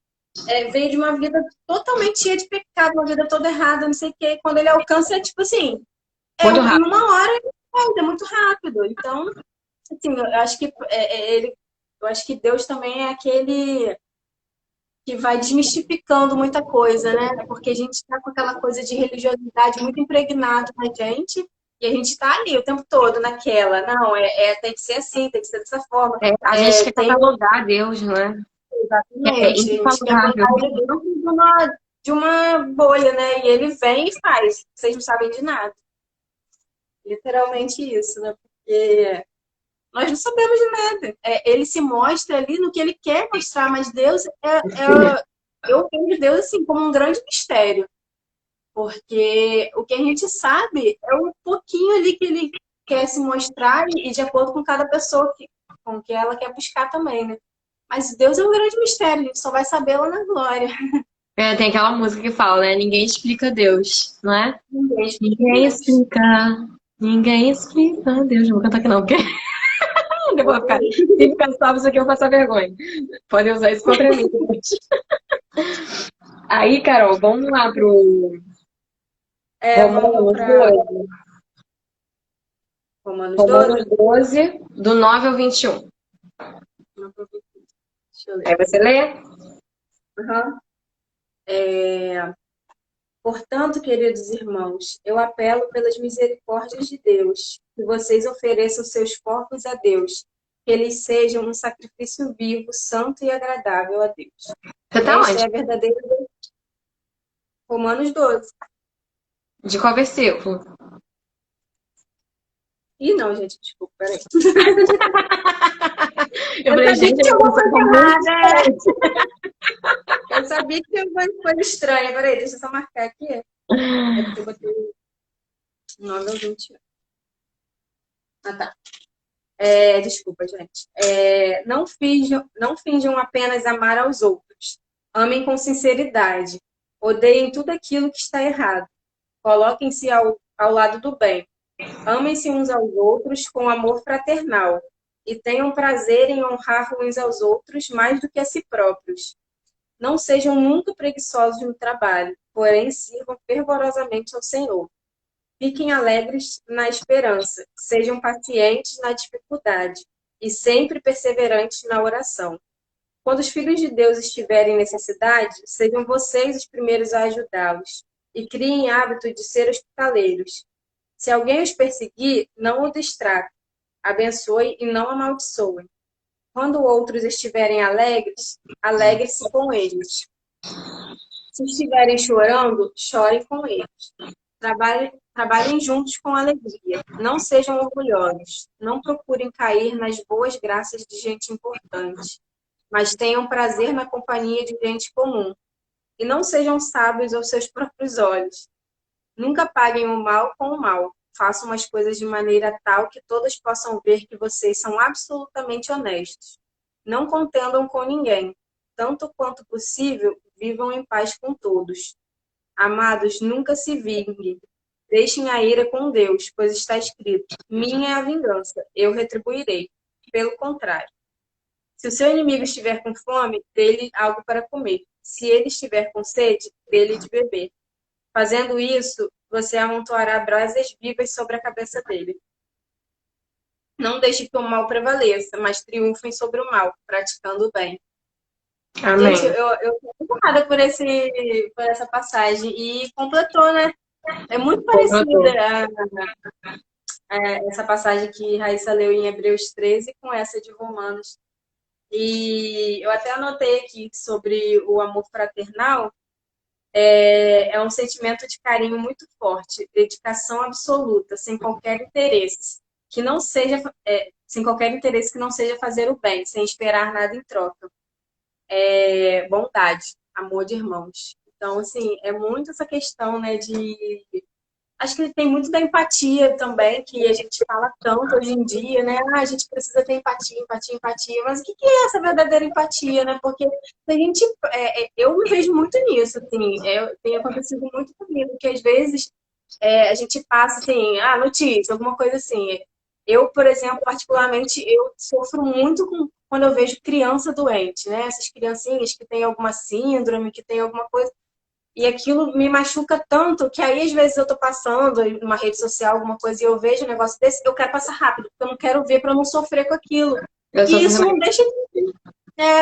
veio de uma vida totalmente cheia de pecado, uma vida toda errada, não sei o quê. Quando ele alcança, é tipo assim,
Muito
em
rápido.
uma hora ele faz, é muito rápido. Então, assim, eu acho que Deus também é aquele que vai desmistificando muita coisa, né? Porque a gente está com aquela coisa de religiosidade muito impregnada na gente, e a gente está ali o tempo todo naquela, não, tem que ser assim, tem que ser dessa forma.
A gente quer
Tem
catalogar Deus, né? É
exatamente, a gente quer
incatalogável.
botar ele dentro de uma bolha, né? E ele vem e faz, vocês não sabem de nada. Literalmente isso, né? Porque nós não sabemos de nada. Ele se mostra ali no que ele quer mostrar, mas Deus eu vejo Deus assim como um grande mistério. Porque o que a gente sabe é um pouquinho ali que ele quer se mostrar e de acordo com cada pessoa com que ela quer buscar também, né? Mas Deus é um grande mistério, a gente só vai saber lá na glória.
Tem aquela música que fala, né? Ninguém explica Deus, não é?
Ninguém explica
Ninguém
Deus.
explica. Ninguém explica Deus. Não vou cantar aqui não, porque eu vou ficar. Se ficar salvo isso aqui, eu vou passar vergonha. Podem usar isso contra mim depois. Aí, Carol, vamos lá pro
Vamos
Romanos
para
12.
Romanos
Romanos
12.
12, do 9 ao 21.
Deixa eu ler.
Aí você lê?
Uhum. Portanto, queridos irmãos, eu apelo pelas misericórdias de Deus, que vocês ofereçam seus corpos a Deus, que eles sejam um sacrifício vivo, santo e agradável a Deus.
Você tá
Esta
onde?
é a verdadeira Romanos 12.
De qual versículo?
Ih, não, gente, desculpa, peraí.
Eu
Eu
falei,
sabia
gente,
que tinha
eu
alguma
sou
coisa
muito
errada.
diferente.
Eu sabia que tinha alguma coisa estranha. Peraí, deixa eu só marcar aqui. É porque eu botei 9 ao 21. Ah, tá. Desculpa, gente. Não finjam apenas amar aos outros. Amem com sinceridade. Odeiem tudo aquilo que está errado. Coloquem-se ao lado do bem. Amem-se uns aos outros com amor fraternal. E tenham prazer em honrar uns aos outros mais do que a si próprios. Não sejam nunca preguiçosos no trabalho, porém sirvam fervorosamente ao Senhor. Fiquem alegres na esperança, sejam pacientes na dificuldade e sempre perseverantes na oração. Quando os filhos de Deus estiverem em necessidade, sejam vocês os primeiros a ajudá-los e criem hábito de ser hospitaleiros. Se alguém os perseguir, não o distratem, abençoe e não amaldiçoem. Quando outros estiverem alegres, alegre-se com eles. Se estiverem chorando, chorem com eles. Trabalhem juntos com alegria. Não sejam orgulhosos. Não procurem cair nas boas graças de gente importante, mas tenham prazer na companhia de gente comum. E não sejam sábios aos seus próprios olhos. Nunca paguem o mal com o mal. Façam as coisas de maneira tal que todos possam ver que vocês são absolutamente honestos. Não contendam com ninguém. Tanto quanto possível, vivam em paz com todos. Amados, nunca se vinguem. Deixem a ira com Deus, pois está escrito: minha é a vingança, eu retribuirei. Pelo contrário, se o seu inimigo estiver com fome, dê-lhe algo para comer. Se ele estiver com sede, dê-lhe de beber. Fazendo isso, você amontoará brasas vivas sobre a cabeça dele. Não deixe que o mal prevaleça, mas triunfem sobre o mal, praticando o bem. Gente,
Amém.
eu tô muito honrada por essa passagem. E completou, né? É muito parecida essa passagem que Raíssa leu em Hebreus 13 com essa de Romanos. E eu até anotei aqui sobre o amor fraternal. É um sentimento de carinho muito forte, dedicação absoluta, sem qualquer interesse, sem qualquer interesse que não seja fazer o bem, sem esperar nada em troca. Bondade, amor de irmãos. Então, assim, é muito essa questão, né, de acho que tem muito da empatia também, que a gente fala tanto hoje em dia, né? Ah, a gente precisa ter empatia, empatia, empatia. Mas o que é essa verdadeira empatia, né? Porque a gente, eu me vejo muito nisso, assim, tem acontecido muito comigo, que às vezes a gente passa, assim, notícia, alguma coisa assim. Eu, por exemplo, particularmente, eu sofro muito quando eu vejo criança doente, né? Essas criancinhas que têm alguma síndrome, que têm alguma coisa. E aquilo me machuca tanto que aí, às vezes, eu tô passando numa rede social, alguma coisa, e eu vejo um negócio desse, eu quero passar rápido, porque eu não quero ver para não sofrer com aquilo.
Eu
E
sofro
isso não
também.
deixa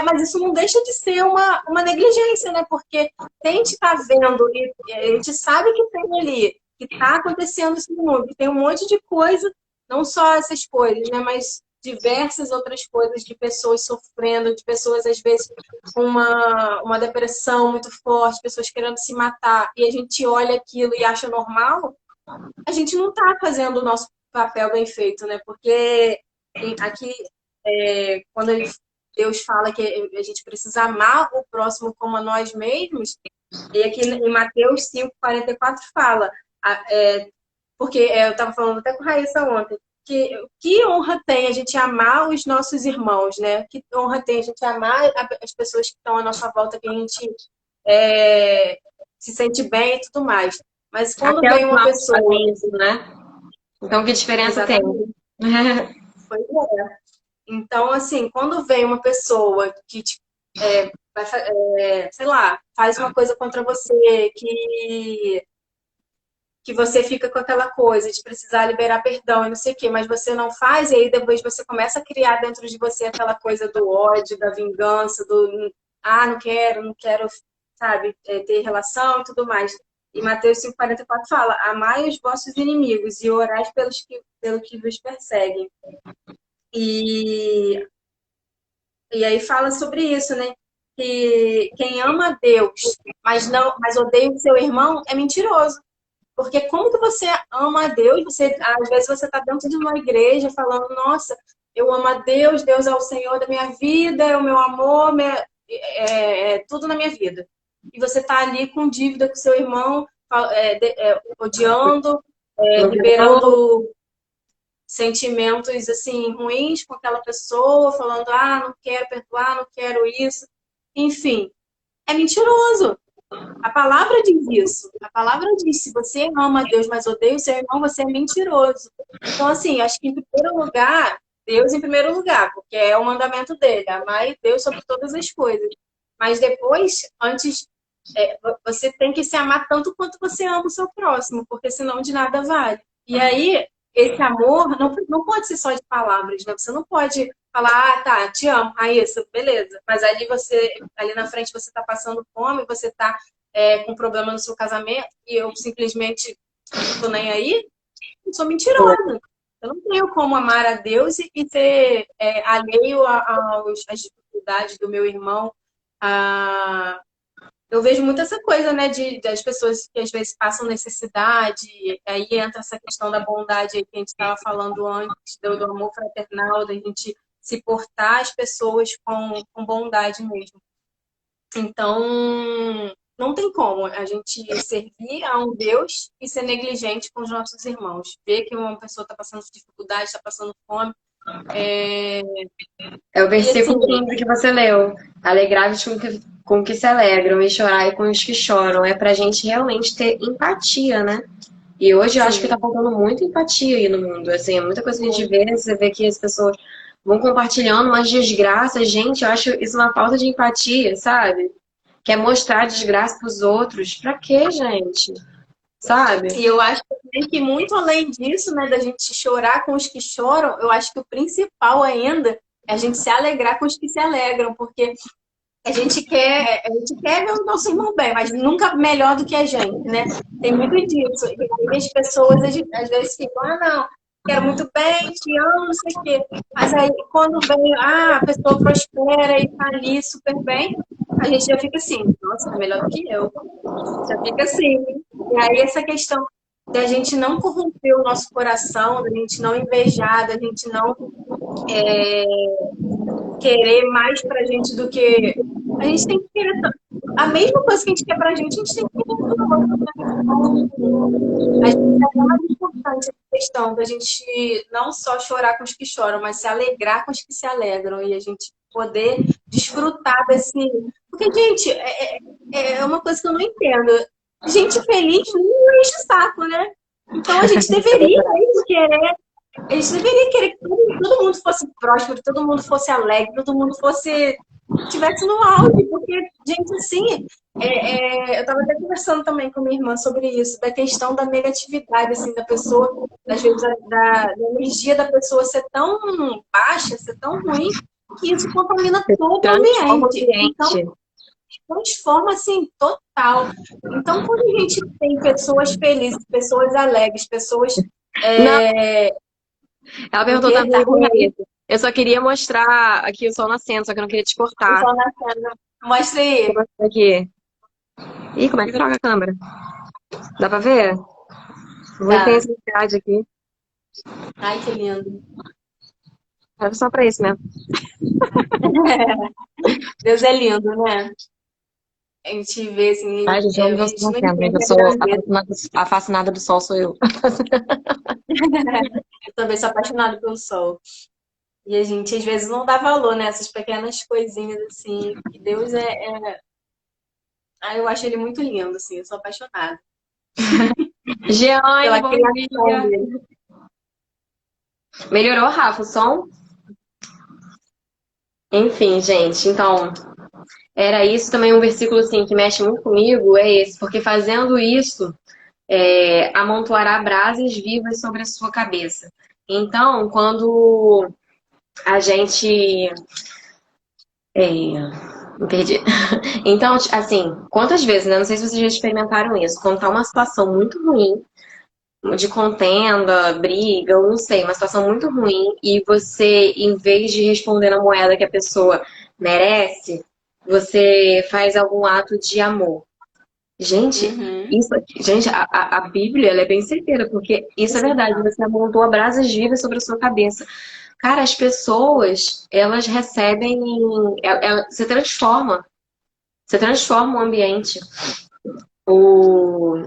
mas isso não deixa de ser uma negligência, né? Porque se a gente está vendo e a gente sabe que tem ali, que está acontecendo isso no mundo, que tem um monte de coisa, não só essas coisas, né? Mas diversas outras coisas de pessoas sofrendo, de pessoas, às vezes, com uma depressão muito forte, pessoas querendo se matar, e a gente olha aquilo e acha normal, a gente não está fazendo o nosso papel bem feito, né? Porque aqui, quando Deus fala que a gente precisa amar o próximo como a nós mesmos, e aqui em Mateus 5:44 fala, porque eu estava falando até com a Raíssa ontem, que honra tem a gente amar os nossos irmãos, né? Que honra tem a gente amar as pessoas que estão à nossa volta, que a gente é, se sente bem e tudo mais. Mas quando
Até
vem
os
uma
nossos
pessoa,
fazem isso, né? Então, que diferença tem?
exatamente, pois é. Então, assim, quando vem uma pessoa que sei lá, faz uma coisa contra você, que você fica com aquela coisa de precisar liberar perdão e não sei o quê, mas você não faz, e aí depois você começa a criar dentro de você aquela coisa do ódio, da vingança, não quero, sabe, ter relação e tudo mais. E Mateus 5:44 fala: amai os vossos inimigos e orai pelo que vos perseguem. E aí fala sobre isso, né? Que quem ama a Deus, mas odeia o seu irmão, é mentiroso. Porque como que você ama a Deus? Às vezes você está dentro de uma igreja falando, nossa, eu amo a Deus, Deus é o Senhor da minha vida, é o meu amor, é tudo na minha vida. E você está ali com dívida com seu irmão, odiando,
Não perdoa.
liberando sentimentos assim ruins com aquela pessoa, falando, não quero perdoar, não quero isso. Enfim, é mentiroso. A palavra diz isso. A palavra diz, se você ama a Deus, mas odeia o seu irmão, você é mentiroso. Então, assim, acho que em primeiro lugar, Deus em primeiro lugar, porque é o mandamento dele, amar Deus sobre todas as coisas. Mas depois, antes, você tem que se amar tanto quanto você ama o seu próximo, porque senão de nada vale. E aí, esse amor não pode ser só de palavras, né? Você não pode falar, tá, te amo, isso, beleza. Mas ali na frente você tá passando fome, você tá com problema no seu casamento, e eu simplesmente não tô nem aí, eu sou mentirosa. Eu não tenho como amar a Deus e ser alheio às dificuldades do meu irmão, eu vejo muito essa coisa, né, das pessoas que às vezes passam necessidade, aí entra essa questão da bondade aí que a gente estava falando antes, do amor fraternal, da gente se portar as pessoas com bondade mesmo. Então, não tem como a gente servir a um Deus e ser negligente com os nossos irmãos. Ver que uma pessoa está passando dificuldade, está passando fome.
É o
E assim,
versículo 15 que você leu. Alegrai-vos com que se alegram e chorai com os que choram. É pra gente realmente ter empatia, né? E hoje eu acho que tá
sim,
faltando muita empatia aí no mundo. Assim, é muita coisa que a gente vê, você vê que as pessoas vão compartilhando umas desgraças. Gente, eu acho isso uma falta de empatia, sabe? Quer mostrar desgraça pros outros. Pra quê, gente? Sabe?
e eu acho também que muito além disso, né, da gente chorar com os que choram, eu acho que o principal ainda é a gente se alegrar com os que se alegram, porque a gente quer ver o nosso irmão bem, mas nunca melhor do que a gente, né? Tem muito disso. E aí as pessoas às vezes ficam, não, quero muito bem, te amo, não sei o quê. Mas aí quando vem, a pessoa prospera e tá ali super bem, a gente já fica assim, nossa, tá melhor do que eu. Já fica assim. E aí essa questão da gente não corromper o nosso coração, da gente não invejar, da gente não querer mais pra gente do que. A gente tem que querer. a mesma coisa que a gente quer pra gente, a gente tem que querer pro outro, né? Então, a gente é mais importante a questão da gente não só chorar com os que choram, mas se alegrar com os que se alegram e a gente poder desfrutar desse. Porque, gente, é uma coisa que eu não entendo. Gente feliz não enche o saco, né? Então a gente deveria mesmo querer. A gente deveria querer que todo mundo fosse próspero, todo mundo fosse alegre, todo mundo fosse tivesse no auge, porque, gente, assim, eu estava até conversando também com minha irmã sobre isso, da questão da negatividade, assim, da pessoa, às vezes da energia da pessoa ser tão baixa, ser tão ruim, que isso contamina todo o
Transforma o
ambiente. Então,
ambiente.
transforma, assim, total. Então, quando a gente tem pessoas felizes, pessoas alegres, pessoas
Não,
é,
ela
em
perguntou também,
verdade,
Raíssa. Eu só queria mostrar aqui o sol nascendo, só que eu não queria te cortar.
só nascendo. Mostra
Vou
aí.
mostrar aqui. Ih, como é que troca a câmera? Dá pra ver? Vou
Tá.
intensidade aqui.
Ai, que lindo.
Era só pra isso mesmo.
Deus é lindo, né? A gente vê
Ai,
assim,
gente, eu amo
a
ver o sol
gente não
nascendo, gente.
entende
Eu
a
sou
grandeza.
fascinada do sol, sou eu.
Eu também sou apaixonada pelo sol. E a gente às vezes não dá valor nessas pequenas coisinhas assim, que Deus eu acho ele muito lindo, assim, eu sou apaixonada
Jeane,
pela
bom
criação
dia.
dele.
Melhorou, Rafa, o som? Enfim, gente, então, era isso também um versículo assim que mexe muito comigo, é esse, porque fazendo isso, amontoará brasas vivas sobre a sua cabeça. Então, quando a gente. Me perdi. Então, assim, quantas vezes, né? Não sei se vocês já experimentaram isso, quando tá uma situação muito ruim, de contenda, briga, eu não sei, uma situação muito ruim, e você, em vez de responder na moeda que a pessoa merece, você faz algum ato de amor. Gente,
Uhum.
isso aqui, gente, a Bíblia ela é bem certeira, porque isso é verdade, você amontoa brasas vivas sobre a sua cabeça. Cara, as pessoas, elas recebem, você transforma o ambiente. O...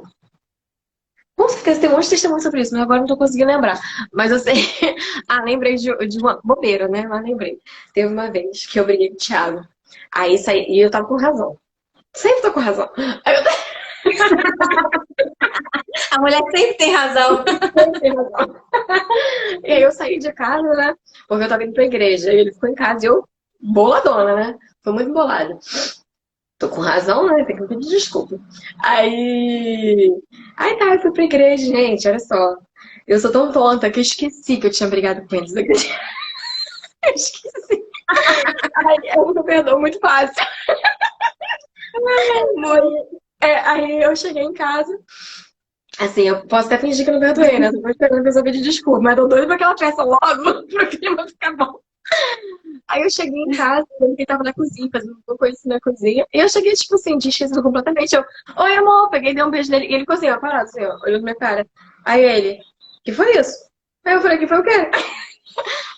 Com certeza tem um monte de testemunho sobre isso, mas agora não tô conseguindo lembrar. Mas eu sei. Ah, lembrei de uma bobeira, né? Mas lembrei. Teve uma vez que eu briguei com o Thiago. Aí saí, e eu tava com razão. Sempre tô com razão. Aí eu
A mulher sempre tem razão.
sempre tenho razão. E aí eu saí de casa, né? Porque eu tava indo pra igreja. E ele ficou em casa e eu, boladona, né? Foi muito bolada. Tô com razão, né? Tem que pedir desculpa. Aí. Aí tá, eu fui pra igreja, gente, olha só. Eu sou tão tonta que eu esqueci que eu tinha brigado com eles. Eu esqueci. Aí eu não perdoo muito fácil.
Muito.
Aí eu cheguei em casa. Assim, eu posso até fingir que eu não perdoei, né? Tô esperando a pessoa pedir desculpa, mas tô doida pra que ela peça logo pro clima ficar bom. Aí eu cheguei em casa, ele tava na cozinha, fazendo uma coisa assim na cozinha. E eu cheguei, tipo assim, desesquecido completamente. Eu, oi, amor, peguei, dei um beijo nele. E ele ficou assim, ó, parado, assim, ó, olhando minha cara. Aí ele, que foi isso? Aí eu falei, que foi o quê?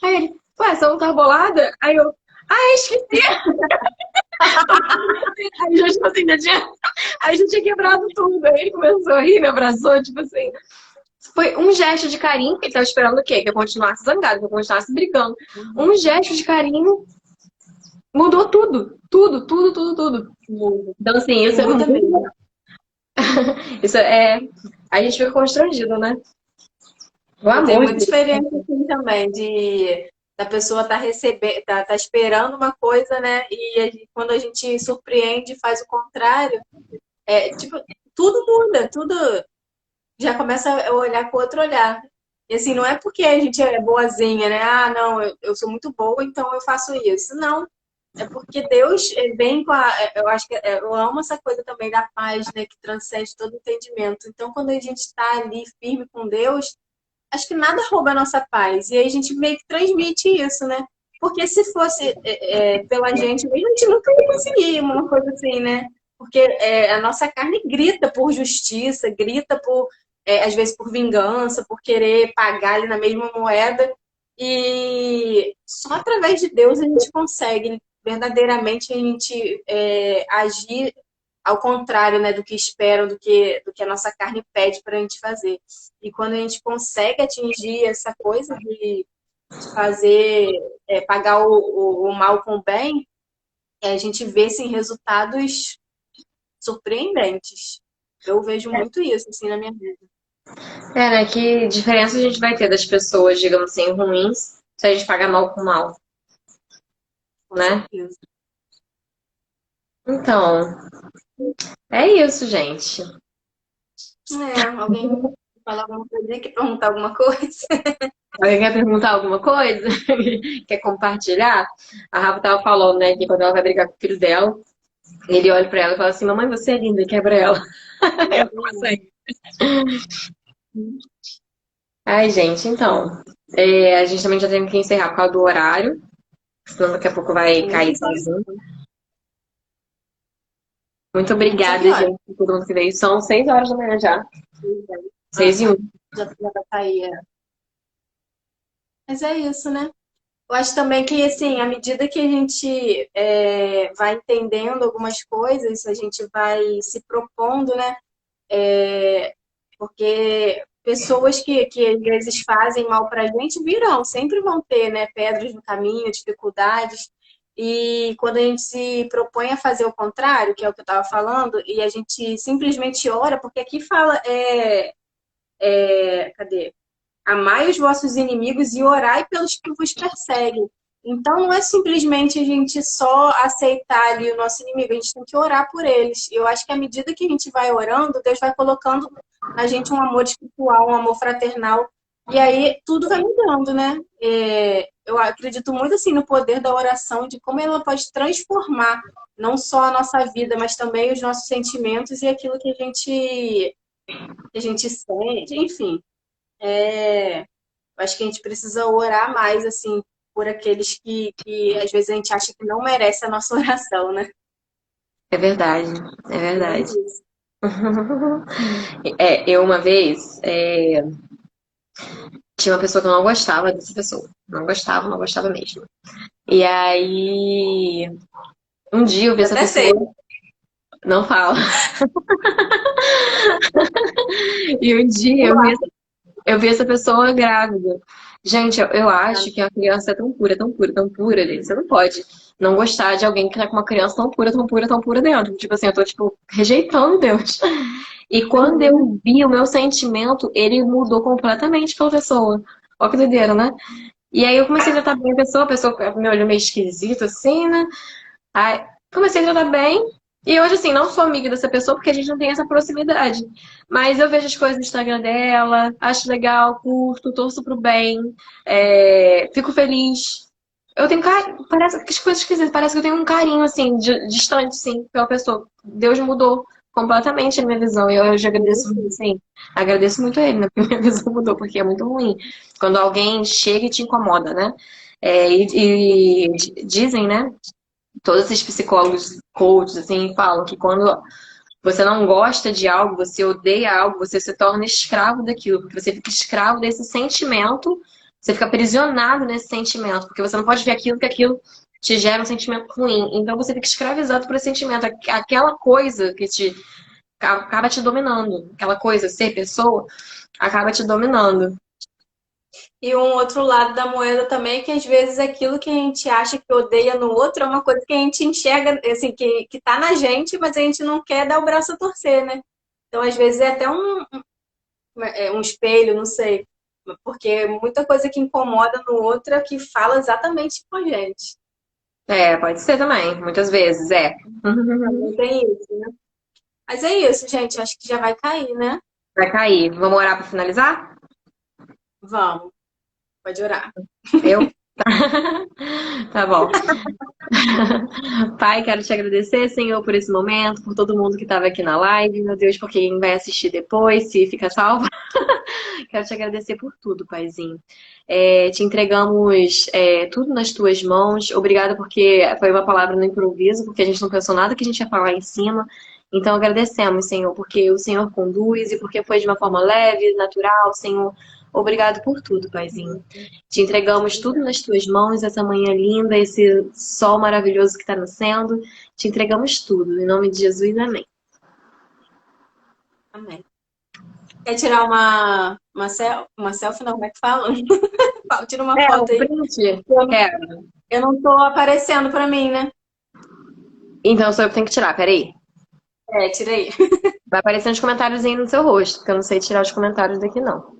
Aí ele, ué, você não tá bolada? Aí eu, esqueci. Aí já, tipo assim, aí já tinha quebrado tudo. Aí ele começou a rir, me abraçou, tipo assim. Foi um gesto de carinho, ele tava esperando o quê? Que eu continuasse zangado, que eu continuasse brigando. Um gesto de carinho mudou tudo. Tudo, tudo, tudo, tudo. Então, assim, isso é
Muda
muito.
mesmo.
Isso é. A gente fica constrangido, né? O
Eu tenho
amor de
muita
Deus.
experiência assim também, de da pessoa tá recebendo, tá esperando uma coisa, né? E quando a gente surpreende e faz o contrário, tipo, tudo muda, tudo já começa a olhar com outro olhar. E assim, não é porque a gente é boazinha, né? Ah, não, eu sou muito boa, então eu faço isso. Não. É porque Deus vem com a. Eu acho que eu amo essa coisa também da paz, né? Que transcende todo entendimento. Então, quando a gente está ali firme com Deus, acho que nada rouba a nossa paz. E aí a gente meio que transmite isso, né? Porque se fosse pela gente mesmo, a gente nunca ia conseguir uma coisa assim, né? Porque a nossa carne grita por justiça, grita por, às vezes, por vingança, por querer pagar ali na mesma moeda. E só através de Deus a gente consegue verdadeiramente a gente agir. ao contrário, né, do que esperam, do que a nossa carne pede para a gente fazer. E quando a gente consegue atingir essa coisa de fazer, pagar o mal com o bem, a gente vê assim, resultados surpreendentes. Eu vejo muito isso assim na minha vida.
É, né? Que diferença a gente vai ter das pessoas, digamos assim, ruins, se a gente paga mal com mal,
Com
né?
certeza.
Então, é isso, gente.
Alguém falar alguma coisa, quer perguntar alguma coisa?
Alguém quer perguntar alguma coisa? Quer compartilhar? A Rafa tava falando, né, que quando ela vai brigar com o filho dela, ele olha pra ela e fala assim, mamãe, você é linda, e quebra ela. Eu não sei. Ai, gente, então. A gente também já tem que encerrar por causa do horário, senão daqui a pouco vai
Sim.
cair sozinho. Muito
São que
obrigada,
horas?
gente, por todo mundo que veio. São 6 horas da manhã já.
Ah,
6 e 1.
já vai sair. Mas é isso, né? Eu acho também que, assim, à medida que a gente vai entendendo algumas coisas, a gente vai se propondo, né? Porque pessoas que às vezes fazem mal para a gente virão, sempre vão ter, né? Pedras no caminho, dificuldades. E quando a gente se propõe a fazer o contrário, que é o que eu estava falando, e a gente simplesmente ora, porque aqui fala, cadê? Amai os vossos inimigos e orai pelos que vos perseguem. Então, não é simplesmente a gente só aceitar ali o nosso inimigo, a gente tem que orar por eles. E eu acho que à medida que a gente vai orando, Deus vai colocando na gente um amor espiritual, um amor fraternal, e aí tudo vai mudando, né? Eu acredito muito assim no poder da oração, de como ela pode transformar não só a nossa vida, mas também os nossos sentimentos e aquilo que a gente sente, enfim. Eu acho que a gente precisa orar mais, assim, por aqueles que às vezes a gente acha que não merece a nossa oração, né?
É verdade, é
E é
verdade.
isso.
Eu uma vez tinha uma pessoa que eu não gostava dessa pessoa. Não gostava, não gostava mesmo. E aí, um dia eu vi
Eu
essa
até sei.
pessoa. Não fala. E um dia eu vi essa pessoa grávida. Gente, eu acho que a criança é tão pura, tão pura, tão pura, gente. Você não pode não gostar de alguém que tá com uma criança tão pura, tão pura, tão pura dentro. Tipo assim, eu tô, tipo, rejeitando Deus. E quando eu vi o meu sentimento, ele mudou completamente pela pessoa. Ó que doideira, né? E aí eu comecei a tratar bem a pessoa me olhou meio esquisito, assim, né? Aí comecei a tratar bem. E hoje, assim, não sou amiga dessa pessoa porque a gente não tem essa proximidade. Mas eu vejo as coisas no Instagram dela, acho legal, curto, torço pro bem, fico feliz. Eu tenho carinho, parece que as coisas esquisitas, parece que eu tenho um carinho, assim, distante, sim, pela pessoa. Deus mudou completamente a minha visão. E eu já agradeço muito, assim, agradeço muito a ele, né? Porque minha visão mudou, porque é muito ruim. Quando alguém chega e te incomoda, né? Dizem, né? Todos esses psicólogos, coaches, assim, falam que quando você não gosta de algo, você odeia algo, você se torna escravo daquilo, porque você fica escravo desse sentimento, você fica aprisionado nesse sentimento, porque você não pode ver aquilo que aquilo te gera um sentimento ruim. Então você fica escravizado por esse sentimento, aquela coisa que te acaba te dominando, aquela coisa, ser pessoa, acaba te dominando.
E um outro lado da moeda também é que às vezes aquilo que a gente acha que odeia no outro é uma coisa que a gente enxerga, assim, que tá na gente, mas a gente não quer dar o braço a torcer, né? Então, às vezes, é até um espelho, não sei. Porque muita coisa que incomoda no outro é que fala exatamente com a gente.
Pode ser também, muitas vezes, é.
Também tem isso, né? Mas é isso, gente. Acho que já vai cair, né?
Vai cair. Vamos orar para finalizar?
Vamos. Pode orar.
Eu? Tá bom. Pai, quero te agradecer, Senhor, por esse momento, por todo mundo que estava aqui na live, meu Deus, por quem vai assistir depois, se fica salvo. Quero te agradecer por tudo, Paizinho. Te entregamos tudo nas tuas mãos. Obrigada porque foi uma palavra no improviso, porque a gente não pensou nada que a gente ia falar em cima. Então agradecemos, Senhor, porque o Senhor conduz e porque foi de uma forma leve, natural, Senhor. Obrigado por tudo, Paizinho. Te entregamos tudo nas tuas mãos, essa manhã linda, esse sol maravilhoso que está nascendo. Te entregamos tudo. Em nome de Jesus, amém.
Amém. Quer tirar uma selfie? Não, como é que fala? Tira uma
É,
foto
um
aí.
print.
Eu,
Quero.
eu não tô aparecendo pra mim, né?
Então sou eu que tenho que tirar, peraí.
É, tirei.
Vai aparecer uns comentários no seu rosto, porque eu não sei tirar os comentários daqui, não.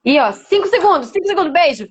E ó, 5 segundos, beijo!